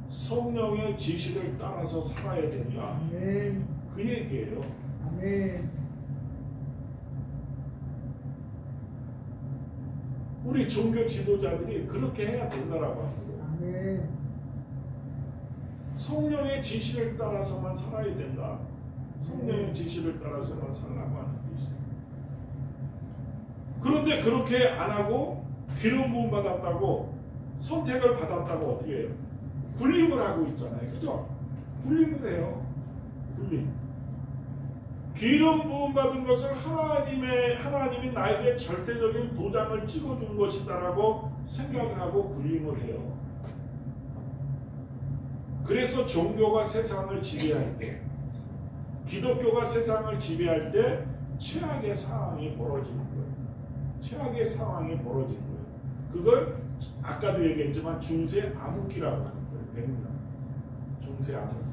성령의 지시를 따라서 살아야 되냐. 그 얘기예요. 우리 종교 지도자들이 그렇게 해야 된다라고 합니다. 성령의 지시를 따라서만 살아야 된다. 성령의 지시를 따라서만 살라고 하는 것이죠. 그런데 그렇게 안 하고 기름 부음 받았다고 선택을 받았다고 어떻게 해요? 군림을 하고 있잖아요. 그죠? 군림을 해요. 군림. 기름 부음 받은 것을 하나님이 나에게 절대적인 도장을 찍어준 것이다라고 생각을 하고 군림을 해요. 그래서 종교가 세상을 지배할 때, 기독교가 세상을 지배할 때 최악의 상황이 벌어지는 거예요. 최악의 상황이 벌어지는 거예요. 그걸 아까도 얘기했지만 중세 암흑기라고 하는 거예요. 백년. 중세 암흑기.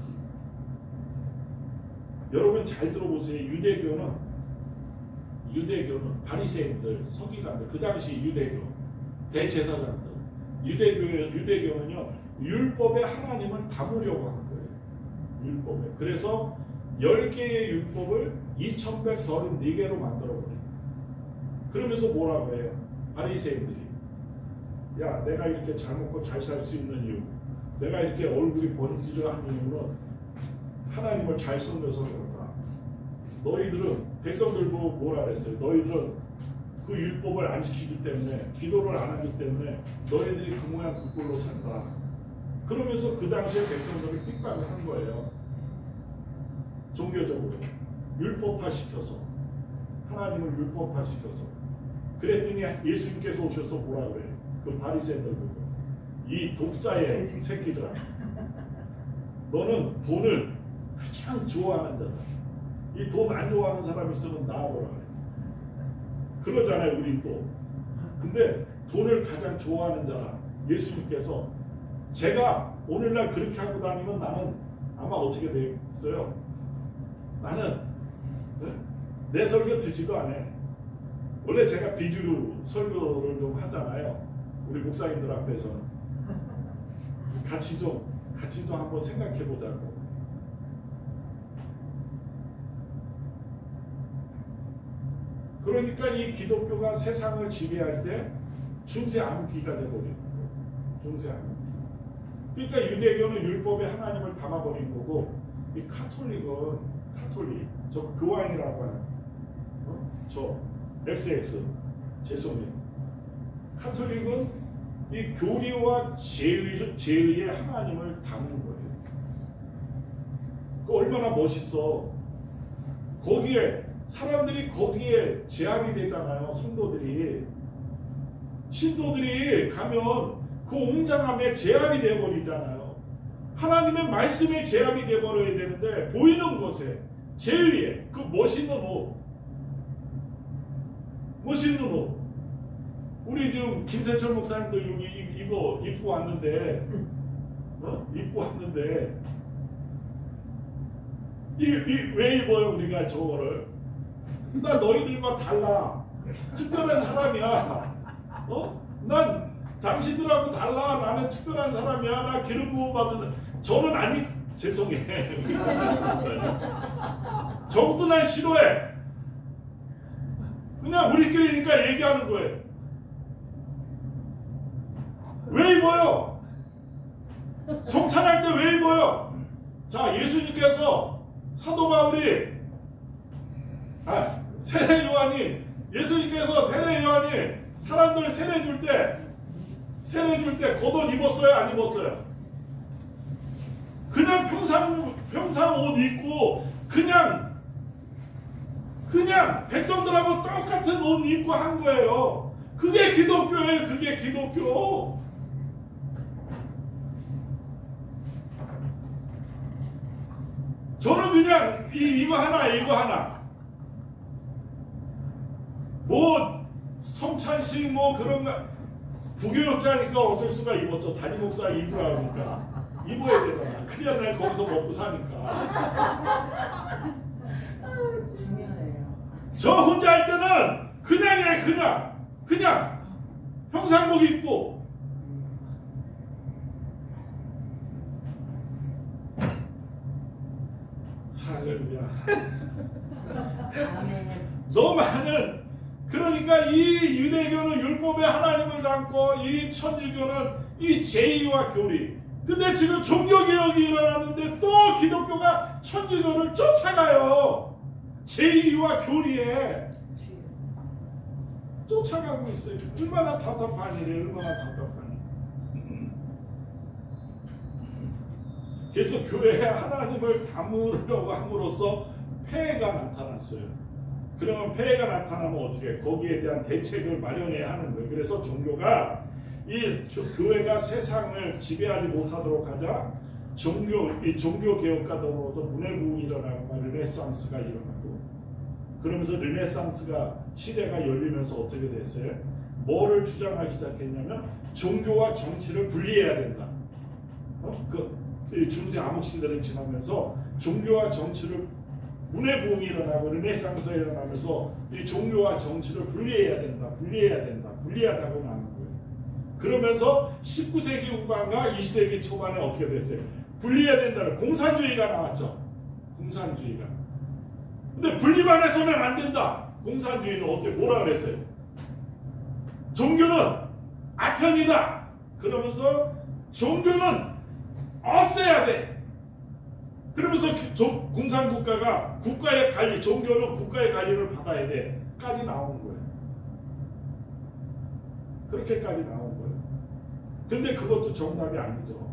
여러분 잘 들어보세요. 유대교는 바리새인들, 서기관들, 그 당시 유대교 대제사장들, 유대교는요 율법에 하나님을 담으려고 하는 거예요. 율법에. 그래서 10개의 율법을 2134개로 만들어버려요. 그러면서 뭐라고 해요? 바리새인들이, 야, 내가 이렇게 잘 먹고 잘 살 수 있는 이유, 내가 이렇게 얼굴이 번지를 한 이유는 하나님을 잘 섬겨서 그런다. 너희들은, 백성들도 뭐라 그랬어요? 너희들은 그 율법을 안 지키기 때문에, 기도를 안 하기 때문에 너희들이 그 모양 그 꼴로 산다. 그러면서 그 당시에 백성들을 핍박을 한 거예요. 종교적으로 율법화시켜서, 하나님을 율법화시켜서. 그랬더니 예수님께서 오셔서 뭐라 그래요? 그 바리새인들 보고, 이 독사의 새끼들아, 너는 돈을 가장 좋아하는 자다. 이 돈 안 좋아하는 사람 있으면 나와보라 그래. 그러잖아요, 우리 또. 근데 돈을 가장 좋아하는 자라. 예수님께서, 제가 오늘날 그렇게 하고 다니면 나는 아마 어떻게 되겠어요? 나는 내 설교 듣지도 않아. 원래 제가 비주류 설교를 좀 하잖아요. 우리 목사님들 앞에서는. 같이 좀 한번 생각해 보자고. 그러니까 이 기독교가 세상을 지배할 때 중세 암흑기가 되어버리는 거예요. 중세 암흑기. 그러니까 유대교는 율법에 하나님을 담아버린 거고, 이 카톨릭, 저 교황이라고 하는, 저 XX, 죄송해요. 카톨릭은 이 교리와 제의에 하나님을 담는 거예요. 그 얼마나 멋있어. 거기에 사람들이 거기에 제압이 되잖아요. 성도들이, 신도들이 가면 그 웅장함에 제압이 되어버리잖아요. 하나님의 말씀에 제압이 되어버려야 되는데 보이는 곳에 제의에 그 멋있는 옷, 우리 지금 김세철 목사님도 여기 이거 입고 왔는데, 왜 입어요 우리가 저거를? 나 너희들과 달라. 특별한 사람이야. 난 당신들하고 달라. 나는 특별한 사람이야. 나 기름 부음 받은. 저는 아니. 죄송해. 저것도 난 싫어해. 그냥 우리끼리니까 얘기하는 거예요. 왜 입어요? 성찬할 때 왜 입어요? 자, 예수님께서 사도 바울이, 세례 요한이, 예수님께서 세례 요한이 사람들 세례 줄 때 겉옷 입었어요? 안 입었어요? 그냥 평상 옷 입고 그냥 백성들하고 똑같은 옷 입고 한 거예요. 그게 기독교예요. 그게 기독교. 저는 그냥 이거 하나 뭐 성찬식 뭐 그런 거 부교육자니까 어쩔 수가 입었죠. 담임 목사 입으라 그러니까 입어야 되잖아. 그래야 내가 거기서 먹고 사니까. 중요해요. 저 혼자 할 때는 그냥 형상복 입고 할렐루야. 너무 많은 그러니까 이 유대교는 율법에 하나님을 담고 이 천주교는 이 제의와 교리. 근데 지금 종교개혁이 일어나는데 또 기독교가 천주교를 쫓아가요. 제의와 교리에 쫓아가고 있어요. 얼마나 답답한 일이에요. 얼마나 답답한 일. 그래서 교회에 하나님을 담으려고 함으로써 폐해가 나타났어요. 그러면 폐해가 나타나면 어떻게 해? 거기에 대한 대책을 마련해야 하는 거예요. 그래서 종교가 이 교회가 세상을 지배하지 못하도록 하자 이 종교 개혁과 더불어서 문해부흥이 일어나고 르네상스가 일어나고 그러면서 르네상스가 시대가 열리면서 어떻게 됐어요? 뭐를 주장하기 시작했냐면 종교와 정치를 분리해야 된다. 중세 암흑 시대를 지나면서 종교와 정치를 문해부흥이 일어나고 르네상스가 일어나면서 이 종교와 정치를 분리해야 된다. 분리하다고 나오는 거예요. 그러면서 19세기 후반과 20세기 초반에 어떻게 됐어요? 분리해야 된다는 공산주의가 나왔죠. 공산주의가. 근데 분리만 해서는 안 된다. 공산주의는 어떻게 뭐라 그랬어요? 종교는 아편이다. 그러면서 종교는 없애야 돼. 그러면서 공산국가가 국가의 관리, 종교는 국가의 관리를 받아야 돼. 까지 나오는 거예요. 그렇게까지 나온 거예요. 근데 그것도 정답이 아니죠.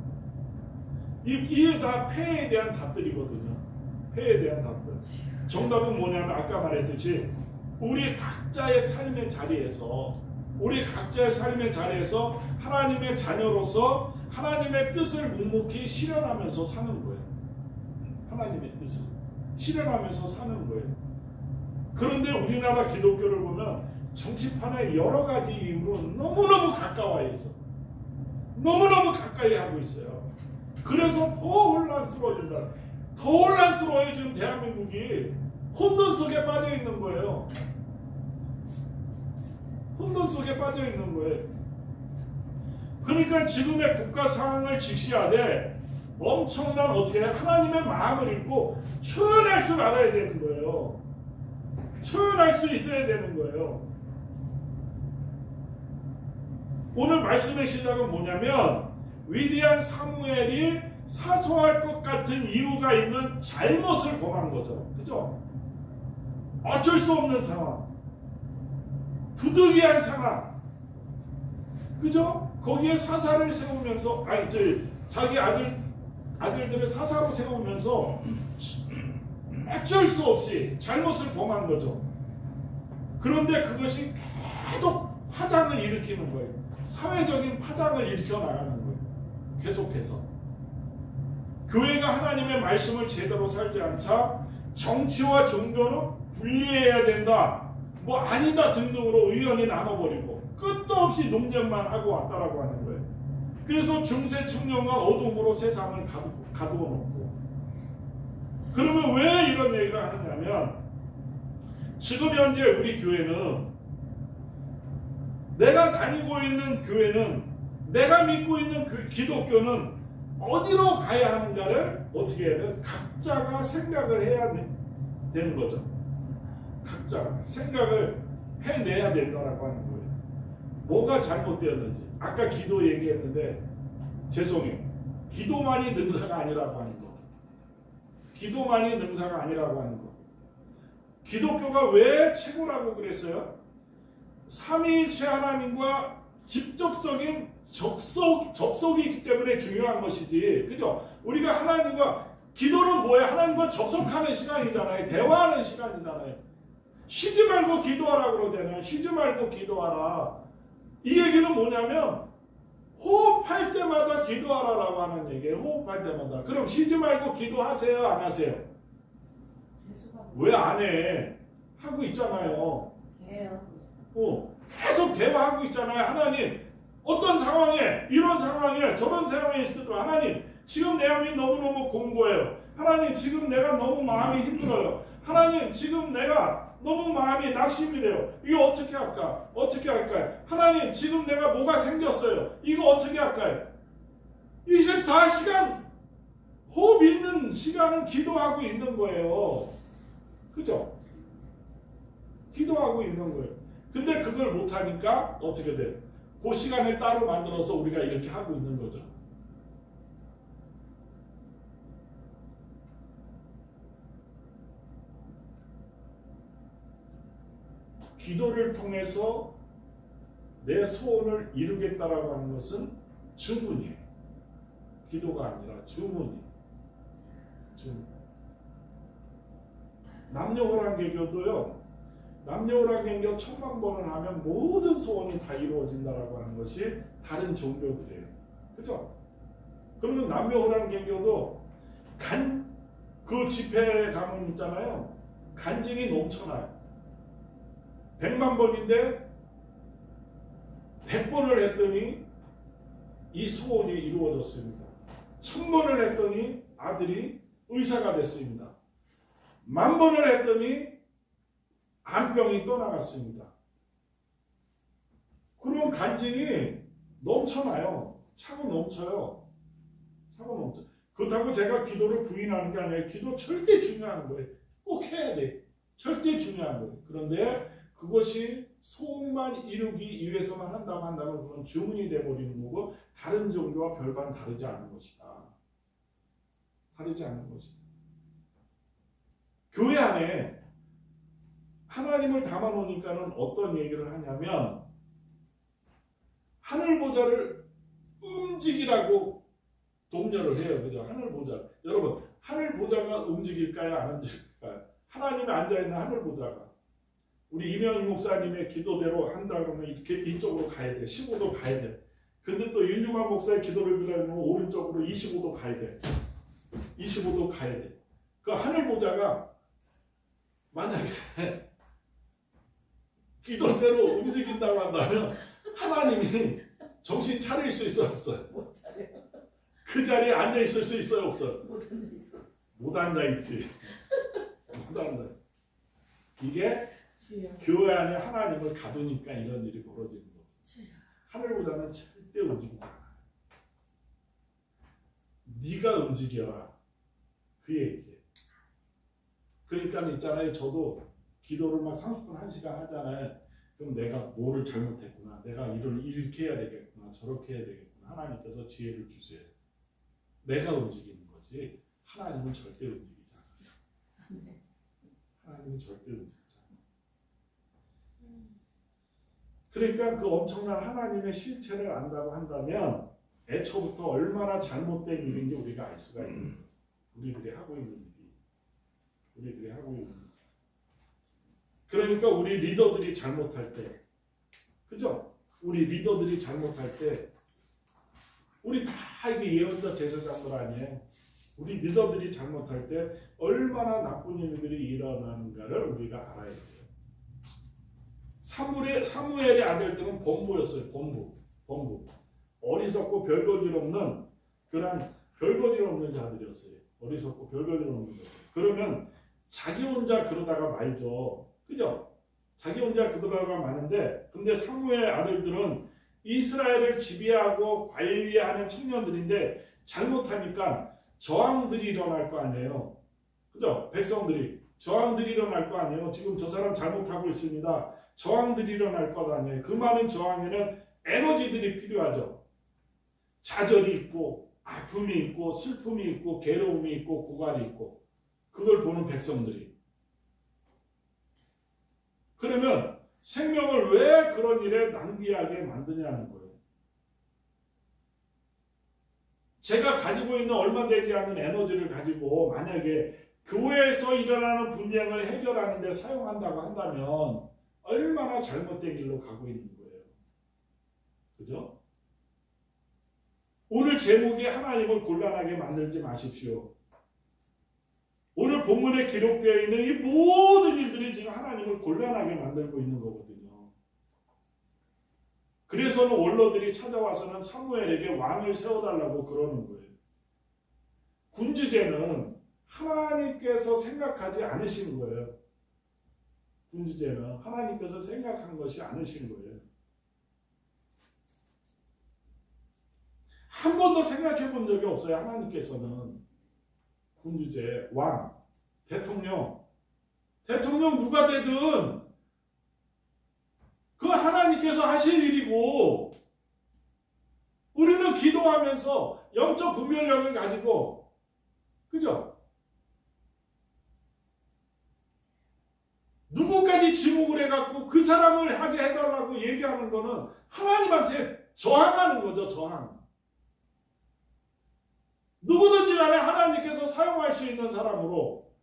이게 다 폐해에 대한 답들이거든요. 폐해에 대한 답들. 정답은 뭐냐면 아까 말했듯이 우리 각자의 삶의 자리에서 하나님의 자녀로서 하나님의 뜻을 묵묵히 실현하면서 사는 거예요. 하나님의 뜻을 실현하면서 사는 거예요. 그런데 우리나라 기독교를 보면 정치판에 여러 가지 이유로 너무너무 가까워 있어. 너무너무 가까이 하고 있어요. 그래서 더 혼란스러워진다. 더 혼란스러워요. 지금 대한민국이 혼돈 속에 빠져 있는 거예요. 혼돈 속에 빠져 있는 거예요. 그러니까 지금의 국가 상황을 직시하되 엄청난 어떻게 하나님의 마음을 읽고 초연할 줄 알아야 되는 거예요. 초연할 수 있어야 되는 거예요. 오늘 말씀의 시작은 뭐냐면 위대한 사무엘이 사소할 것 같은 이유가 있는 잘못을 범한 거죠. 그죠? 어쩔 수 없는 상황. 부득이한 상황. 그죠? 거기에 사사를 세우면서 자기 아들들을 사사로 세우면서 어쩔 수 없이 잘못을 범한 거죠. 그런데 그것이 계속 파장을 일으키는 거예요. 사회적인 파장을 일으켜 나가는 거예요. 계속해서. 교회가 하나님의 말씀을 제대로 살지 않자 정치와 종교는 분리해야 된다. 뭐 아니다 등등으로 의견이 나눠버리고 끝도 없이 논쟁만 하고 왔다라고 하는 거예요. 그래서 중세 청년과 어둠으로 세상을 가두어 놓고. 그러면 왜 이런 얘기를 하느냐면 지금 현재 우리 교회는 내가 다니고 있는 교회는 내가 믿고 있는 그 기독교는 어디로 가야 하는가를 어떻게 해야 돼요? 각자가 생각을 해야 되는 거죠. 각자 생각을 해내야 된다라고 하는 거예요. 뭐가 잘못되었는지. 아까 기도 얘기했는데 죄송해요. 기도만이 능사가 아니라고 하는 거. 기도만이 능사가 아니라고 하는 거. 기독교가 왜 최고라고 그랬어요? 삼위일체 하나님과 직접적인 접속이 있기 때문에 중요한 것이지. 그죠? 우리가 하나님과 기도는 뭐예요? 하나님과 접속하는 시간이잖아요. 대화하는 시간이잖아요. 쉬지 말고 기도하라고 그러잖아요. 쉬지 말고 기도하라. 이 얘기는 뭐냐면 호흡할 때마다 기도하라라고 하는 얘기예요. 호흡할 때마다. 그럼 쉬지 말고 기도하세요? 안 하세요? 왜 안 해? 하고 있잖아요. 해요. 계속 대화하고 있잖아요. 하나님, 어떤 상황에, 이런 상황에, 저런 상황에 있을 때 하나님, 지금 내 마음이 너무너무 공고해요. 하나님, 지금 내가 너무 마음이 힘들어요. 하나님, 지금 내가 너무 마음이 낙심이 돼요. 이거 어떻게 할까? 어떻게 할까요? 하나님, 지금 내가 뭐가 생겼어요. 이거 어떻게 할까요? 24시간 호흡 있는 시간은 기도하고 있는 거예요. 그죠? 기도하고 있는 거예요. 근데 그걸 못하니까 어떻게 돼요? 그 시간을 따로 만들어서 우리가 이렇게 하고 있는 거죠. 기도를 통해서 내 소원을 이루겠다라고 하는 것은 주문이에요. 기도가 아니라 주문이에요. 주문. 남녀호랑개교도요. 남녀호랑개교 1000만 번을 하면 모든 소원이 다 이루어진다라고 하는 것이 다른 종교들이에요. 그죠? 그러면 남녀호랑개교도 그 집회 가면 있잖아요. 간증이 넘쳐나요. 100만 번인데 100번을 했더니 이 소원이 이루어졌습니다. 1000번을 했더니 아들이 의사가 됐습니다. 10,000번을 했더니 암병이 떠나갔습니다. 그런 간증이 넘쳐나요. 차고 넘쳐요. 차고 넘쳐. 그렇다고 제가 기도를 부인하는 게 아니에요. 기도 절대 중요한 거예요. 꼭 해야 돼. 절대 중요한 거예요. 그런데 그것이 소원만 이루기 위해서만 한다면 그건 주문이 되어버리는 거고 다른 종교와 별반 다르지 않은 것이다. 다르지 않은 것이다. 교회 안에 하나님을 담아놓으니까는 어떤 얘기를 하냐면 하늘 보좌를 움직이라고 독려를 해요. 그죠? 하늘 보좌. 여러분, 하늘 보좌가 움직일까요? 안 움직일까요? 하나님이 앉아있는 하늘 보좌가. 우리 이명희 목사님의 기도대로 한다 그러면 이렇게 이쪽으로 가야 돼. 15도 가야 돼. 근데 또 윤중환 목사의 기도를 들으면 오른쪽으로 25도 가야 돼. 25도 가야 돼. 그 하늘 보좌가 만약에 기도대로 움직인다고 한다면 하나님이 정신 차릴 수 있어요? 없어요? 못 차려. 그 자리에 앉아 있을 수 있어요? 없어요? 못 앉아 있어. 못 앉아 있지. 못 앉아. 이게 주여. 교회 안에 하나님을 가두니까 이런 일이 벌어지는 거예요. 주여. 하늘보다는 절대 움직이지 않아요. 네가 움직여라. 그 얘기예요. 그러니까 있잖아요. 저도 기도를 막 30분, 1시간 하잖아요. 그럼 내가 뭐를 잘못했구나. 내가 일을 이렇게 해야 되겠구나. 저렇게 해야 되겠구나. 하나님께서 지혜를 주세요. 내가 움직이는 거지. 하나님은 절대 움직이지 않아요. 하나님은 절대 움직이지 않아요. 그러니까 그 엄청난 하나님의 실체를 안다고 한다면 애초부터 얼마나 잘못된 일인지 우리가 알 수가 있는 거예요. 우리들이 하고 있는 일이. 우리들이 하고 있는 일이. 그러니까 우리 리더들이 잘못할 때, 그죠? 우리 리더들이 잘못할 때, 우리 다 이게 예언자 제사장들 아니에요? 우리 리더들이 잘못할 때 얼마나 나쁜 일들이 일어나는가를 우리가 알아야 돼요. 사무엘의 아들들은 범부였어요. 범부. 어리석고 별거질 없는 그런 별거질 없는 자들이었어요. 어리석고 별거질 없는 자들. 그러면 자기 혼자 그러다가 말죠. 그죠? 자기 혼자 그러다가 마는데, 근데 사무엘 아들들은 이스라엘을 지배하고 관리하는 청년들인데 잘못하니까 저항들이 일어날 거 아니에요. 그죠? 백성들이 저항들이 일어날 거 아니에요. 지금 저 사람 잘못하고 있습니다. 저항들이 일어날 것 아니에요. 그 많은 저항에는 에너지들이 필요하죠. 좌절이 있고 아픔이 있고 슬픔이 있고 괴로움이 있고 고갈이 있고 그걸 보는 백성들이. 그러면 생명을 왜 그런 일에 낭비하게 만드냐는 거예요. 제가 가지고 있는 얼마 되지 않는 에너지를 가지고 만약에 교회에서 일어나는 분쟁을 해결하는 데 사용한다고 한다면 얼마나 잘못된 길로 가고 있는 거예요. 그죠? 오늘 제목이 하나님을 곤란하게 만들지 마십시오. 오늘 본문에 기록되어 있는 이 모든 일들이 지금 하나님을 곤란하게 만들고 있는 거거든요. 그래서는 원로들이 찾아와서는 사무엘에게 왕을 세워달라고 그러는 거예요. 군주제는 하나님께서 생각하지 않으신 거예요. 군주제는 하나님께서 생각한 것이 아니신 거예요. 한 번도 생각해 본 적이 없어요. 하나님께서는 군주제, 왕, 대통령 누가 되든 그건 하나님께서 하실 일이고 우리는 기도하면서 영적 분별력을 가지고 그죠? 누구까지 지목을 해갖고 그 사람을 하게 해달라고 얘기하는 거는 하나님한테 저항하는 거죠. 저항. 누구든지 간에 하나님께서 사용할 수 있는 사람으로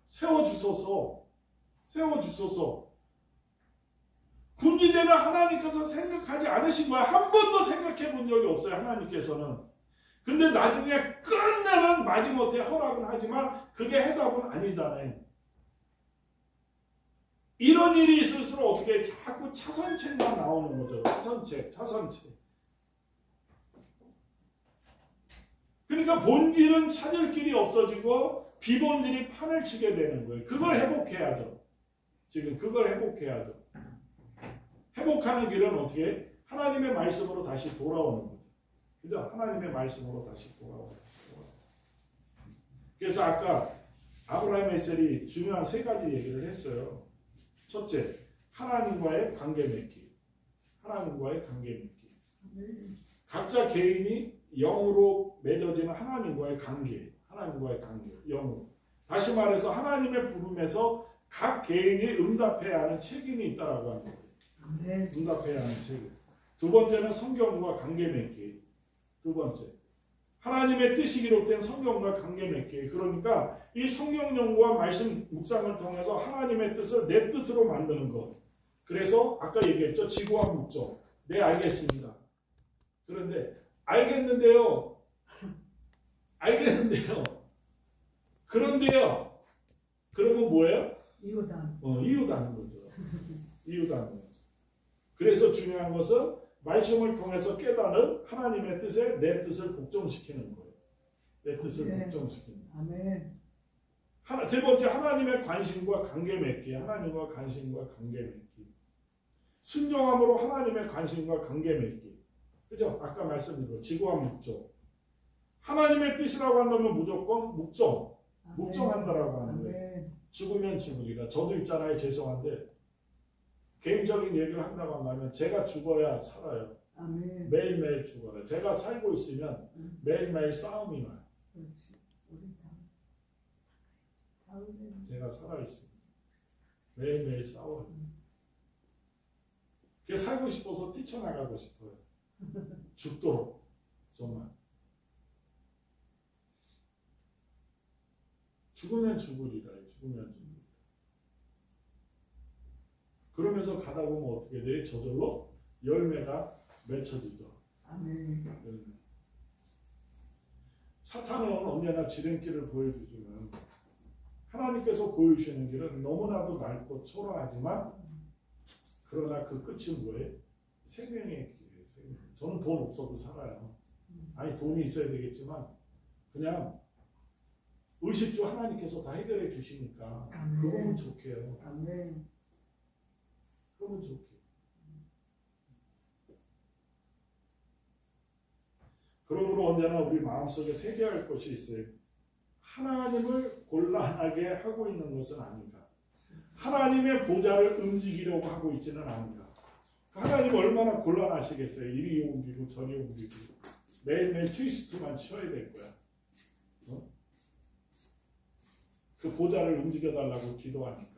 세워주소서. 군주제는 하나님께서 생각하지 않으신 거야. 한 번도 생각해 본 적이 없어요. 하나님께서는. 근데 나중에 끝내는 마지못해 허락은 하지만 그게 해답은 아니잖아요. 이런 일이 있을수록 어떻게 자꾸 차선책만 나오는 거죠. 차선책. 그러니까 본질은 찾을 길이 없어지고 비본질이 판을 치게 되는 거예요. 그걸 회복해야죠. 지금 그걸 회복해야죠. 회복하는 길은 어떻게? 하나님의 말씀으로 다시 돌아오는 거죠. 그죠? 하나님의 말씀으로 다시 돌아오는 거죠. 그래서 아까 아브라함 에셀이 중요한 세 가지 얘기를 했어요. 첫째, 하나님과의 관계 맺기. 각자 개인이 영으로 맺어지는 하나님과의 관계, 영으로. 다시 말해서 하나님의 부름에서 각 개인이 응답해야 하는 책임이 있다라고 하는 거예요. 응답해야 하는 책임. 두 번째는 성경과 관계 맺기. 두 번째, 하나님의 뜻이 기록된 성경과 관계 맺기. 그러니까 이 성경 연구와 말씀 묵상을 통해서 하나님의 뜻을 내 뜻으로 만드는 것. 그래서 아까 얘기했죠. 지구와 묵죠. 네, 알겠습니다. 그런데 알겠는데요. 그런데요. 그러면 뭐예요? 이유다는 거죠. 그래서 중요한 것은 말씀을 통해서 깨닫는 하나님의 뜻에 내 뜻을 복종시키는 거예요. 아멘. 세 번째, 하나님의 관심과 관계 맺기. 순종함으로 하나님의 관심과 관계 맺기. 그죠? 아까 말씀드린 지구와 묵조. 하나님의 뜻이라고 한다면 무조건 묵종한다라고 하는 거예요. 죽으면 죽으리라. 저도 있잖아요. 죄송한데 개인적인 얘기를 한다고 한다면 제가 죽어야 살아요. 아멘. 매일매일 죽어요. 제가 살고 있으면 매일매일 싸움이 나요. 제가 살아있습니다. 매일매일 싸워요. 그래서 살고 싶어서 뛰쳐나가고 싶어요. 죽도록. 정말. 죽으면 죽으리라. 그러면서 가다 보면 어떻게 돼? 저절로 열매가 맺혀지죠. 아멘. 사탄은 언제나 지름길을 보여주지만 하나님께서 보여주시는 길은 너무나도 맑고 초라하지만 그러나 그 끝은 뭐예요? 생명의 길이에요. 저는 돈 없어도 살아요. 아니 돈이 있어야 되겠지만 그냥 의식주 하나님께서 다 해결해 주시니까 그거면 좋게요. 아멘. 그러면 좋게. 그러므로 언제나 우리 마음속에 새겨야 할 것이 있어요. 하나님을 곤란하게 하고 있는 것은 아닌가. 하나님의 보좌를 움직이려고 하고 있지는 않은가. 하나님 얼마나 곤란하시겠어요. 이리 옮기고 저리 옮기고 매일매일 트위스트만 치어야 될 거야. 그 보좌를 움직여달라고 기도하니까.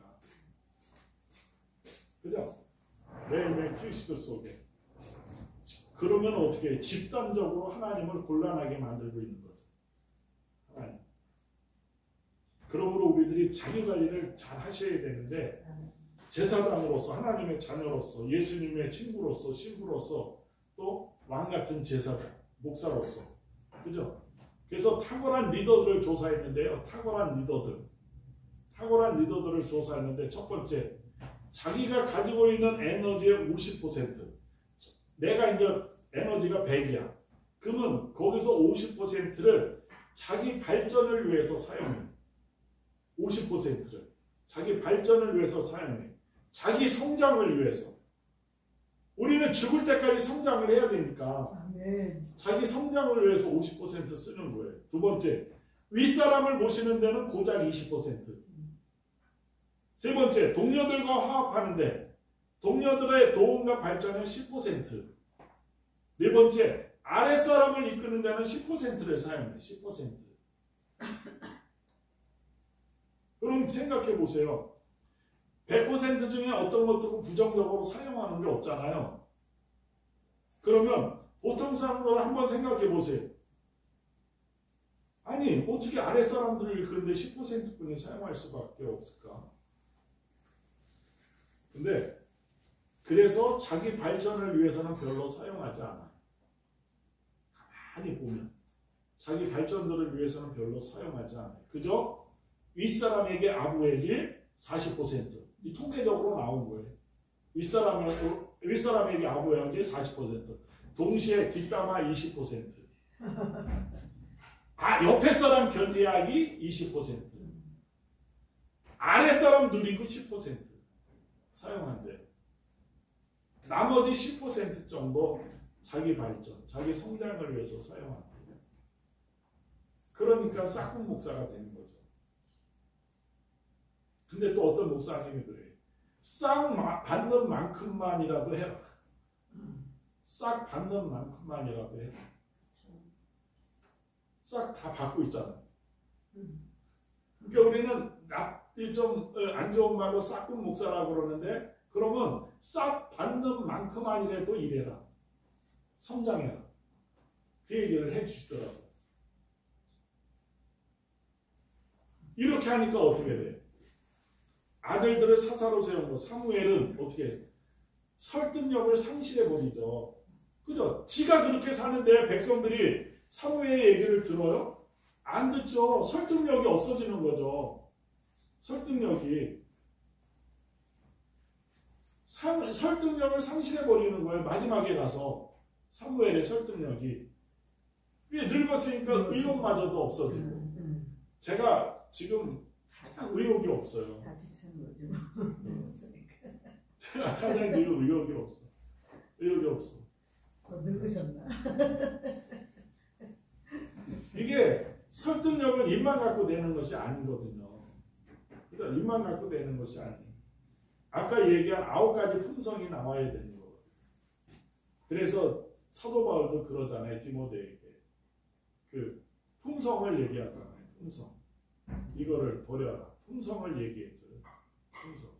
그죠? 매일매일 트위스트 속에. 그러면 어떻게 해? 집단적으로 하나님을 곤란하게 만들고 있는 거죠. 하나님. 그러므로 우리들이 자기 관리를 잘 하셔야 되는데 제사장으로서 하나님의 자녀로서 예수님의 친구로서 신부로서 또 왕 같은 제사장 목사로서 그죠? 그래서 탁월한 리더들을 조사했는데요. 탁월한 리더들을 조사했는데 첫 번째 자기가 가지고 있는 에너지의 50% 내가 이제 에너지가 100이야. 그러면 거기서 50%를 자기 발전을 위해서 사용해. 50%를 자기 발전을 위해서 사용해. 자기 성장을 위해서. 우리는 죽을 때까지 성장을 해야 되니까 자기 성장을 위해서 50% 쓰는 거예요. 두 번째, 윗사람을 모시는 데는 고작 20%. 세 번째, 동료들과 화합하는데 동료들의 도움과 발전에 10%. 네 번째, 아랫사람을 이끄는 데는 10%를 사용해. 10%. 그럼 생각해 보세요. 100% 중에 어떤 것도 부정적으로 사용하는 게 없잖아요. 그러면 보통 사람들은 한번 생각해 보세요. 아니 어떻게 아랫사람들을 이끄는데 10%뿐이 사용할 수밖에 없을까? 근데 그래서 자기 발전을 위해서는 별로 사용하지 않아요. 가만히 보면 자기 발전들을 위해서는 별로 사용하지 않아요. 그저 윗사람에게 아부에게 40%. 이 통계적으로 나온 거예요. 윗사람에게 아부에게 40%. 동시에 뒷담화 20%. 옆에 사람 견제하기 20%. 아랫사람 누리고 10% 사용한대요. 나머지 10% 정도 자기 발전, 자기 성장을 위해서 사용한대요. 그러니까 싹군 목사가 되는 거죠. 근데 또 어떤 목사님이 그래요. 싹 받는 만큼만이라도 해라. 싹 받는 만큼만이라도 해라. 싹 다 받고 있잖아. 그러니까 우리는 좀 안 좋은 말로 싹군 목사라고 그러는데 그러면 싹 받는 만큼만이라도 일해라. 성장해라. 그 얘기를 해주시더라고요. 이렇게 하니까 어떻게 돼요? 아들들을 사사로 세운 거 사무엘은 어떻게 해요? 설득력을 상실해버리죠. 그죠? 지가 그렇게 사는데 백성들이 사무엘의 얘기를 들어요? 안 듣죠. 설득력이 없어지는 거죠. 설득력이. 설득력을 상실해버리는 거예요. 마지막에 가서 사무엘의 설득력이. 왜 늙었으니까 의욕마저도 없어지고. 제가 지금 가장 의욕이 없어요. 제가 가장 지금 의욕이 없어. 의욕이 없어. 늙으셨나? 이게 설득력은 입만 갖고 되는 것이 아니거든요. 그러니까 입만 갖고 되는 것이 아니에요. 아까 얘기한 9가지 품성이 나와야 되는 거예요. 그래서 사도 바울도 그러잖아요. 디모데에게. 그 품성을 얘기하잖아요. 품성. 이거를 버려라. 품성을 얘기해줘요. 품성.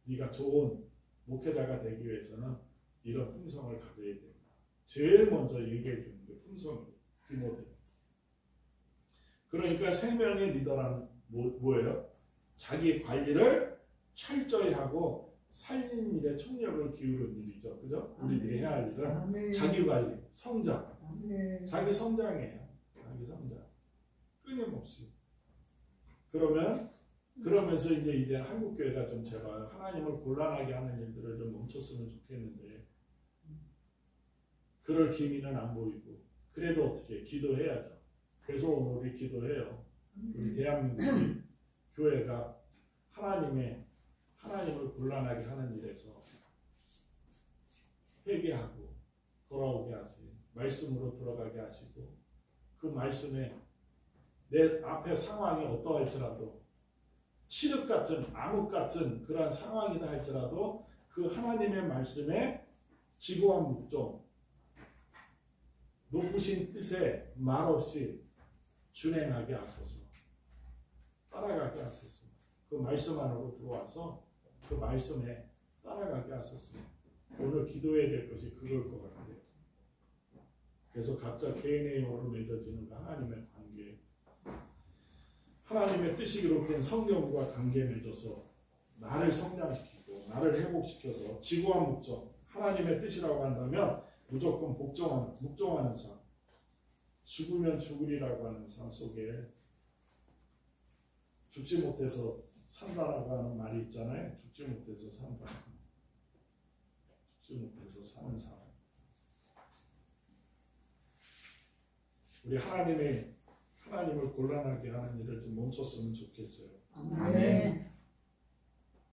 네가 좋은 목회자가 되기 위해서는 이런 품성을 가져야 된다. 제일 먼저 얘기해 주는 게 품성이에요. 디모데. 그러니까 생명의 리더란 뭐예요? 자기 관리를 철저히 하고 살리는 일에 총력을 기울이는 일이죠. 그죠? 우리들이 해야 할 일은 자기 관리, 성장. 자기 성장이에요. 자기 성장. 끊임없이. 그러면서 이제 한국 교회가 좀 제발 하나님을 곤란하게 하는 일들을 좀 멈췄으면 좋겠는데 그럴 기미는 안 보이고 그래도 어떻게 기도해야죠. 그래서 오늘 우리 기도해요. 우리 대한민국 교회가 하나님을 곤란하게 하는 일에서 회개하고 돌아오게 하세요. 말씀으로 돌아가게 하시고 그 말씀에 내 앞에 상황이 어떠할지라도 칠흑 같은 암흑 같은 그러한 상황이다 할지라도 그 하나님의 말씀에 지고한 묵종 높으신 뜻에 말없이 준행하게 하소서. 따라가게 하소서. 그 말씀 안으로 들어와서 그 말씀에 따라가게 하소서. 오늘 기도해야 될 것이 그걸 것 같아요. 그래서 각자 개인의 영으로 맺어지는 그 하나님의 관계, 하나님의 뜻이 기록된 성경과 관계 맺어서 나를 성장시키고 나를 회복시켜서 지구와 목적, 하나님의 뜻이라고 한다면 무조건 묵종하는 삶, 죽으면 죽으리라고 하는 삶 속에 죽지 못해서 산다라고 하는 말이 있잖아요. 죽지 못해서 산다. 죽지 못해서 사는 삶. 우리 하나님을 곤란하게 하는 일을 좀 멈췄으면 좋겠어요. 아멘.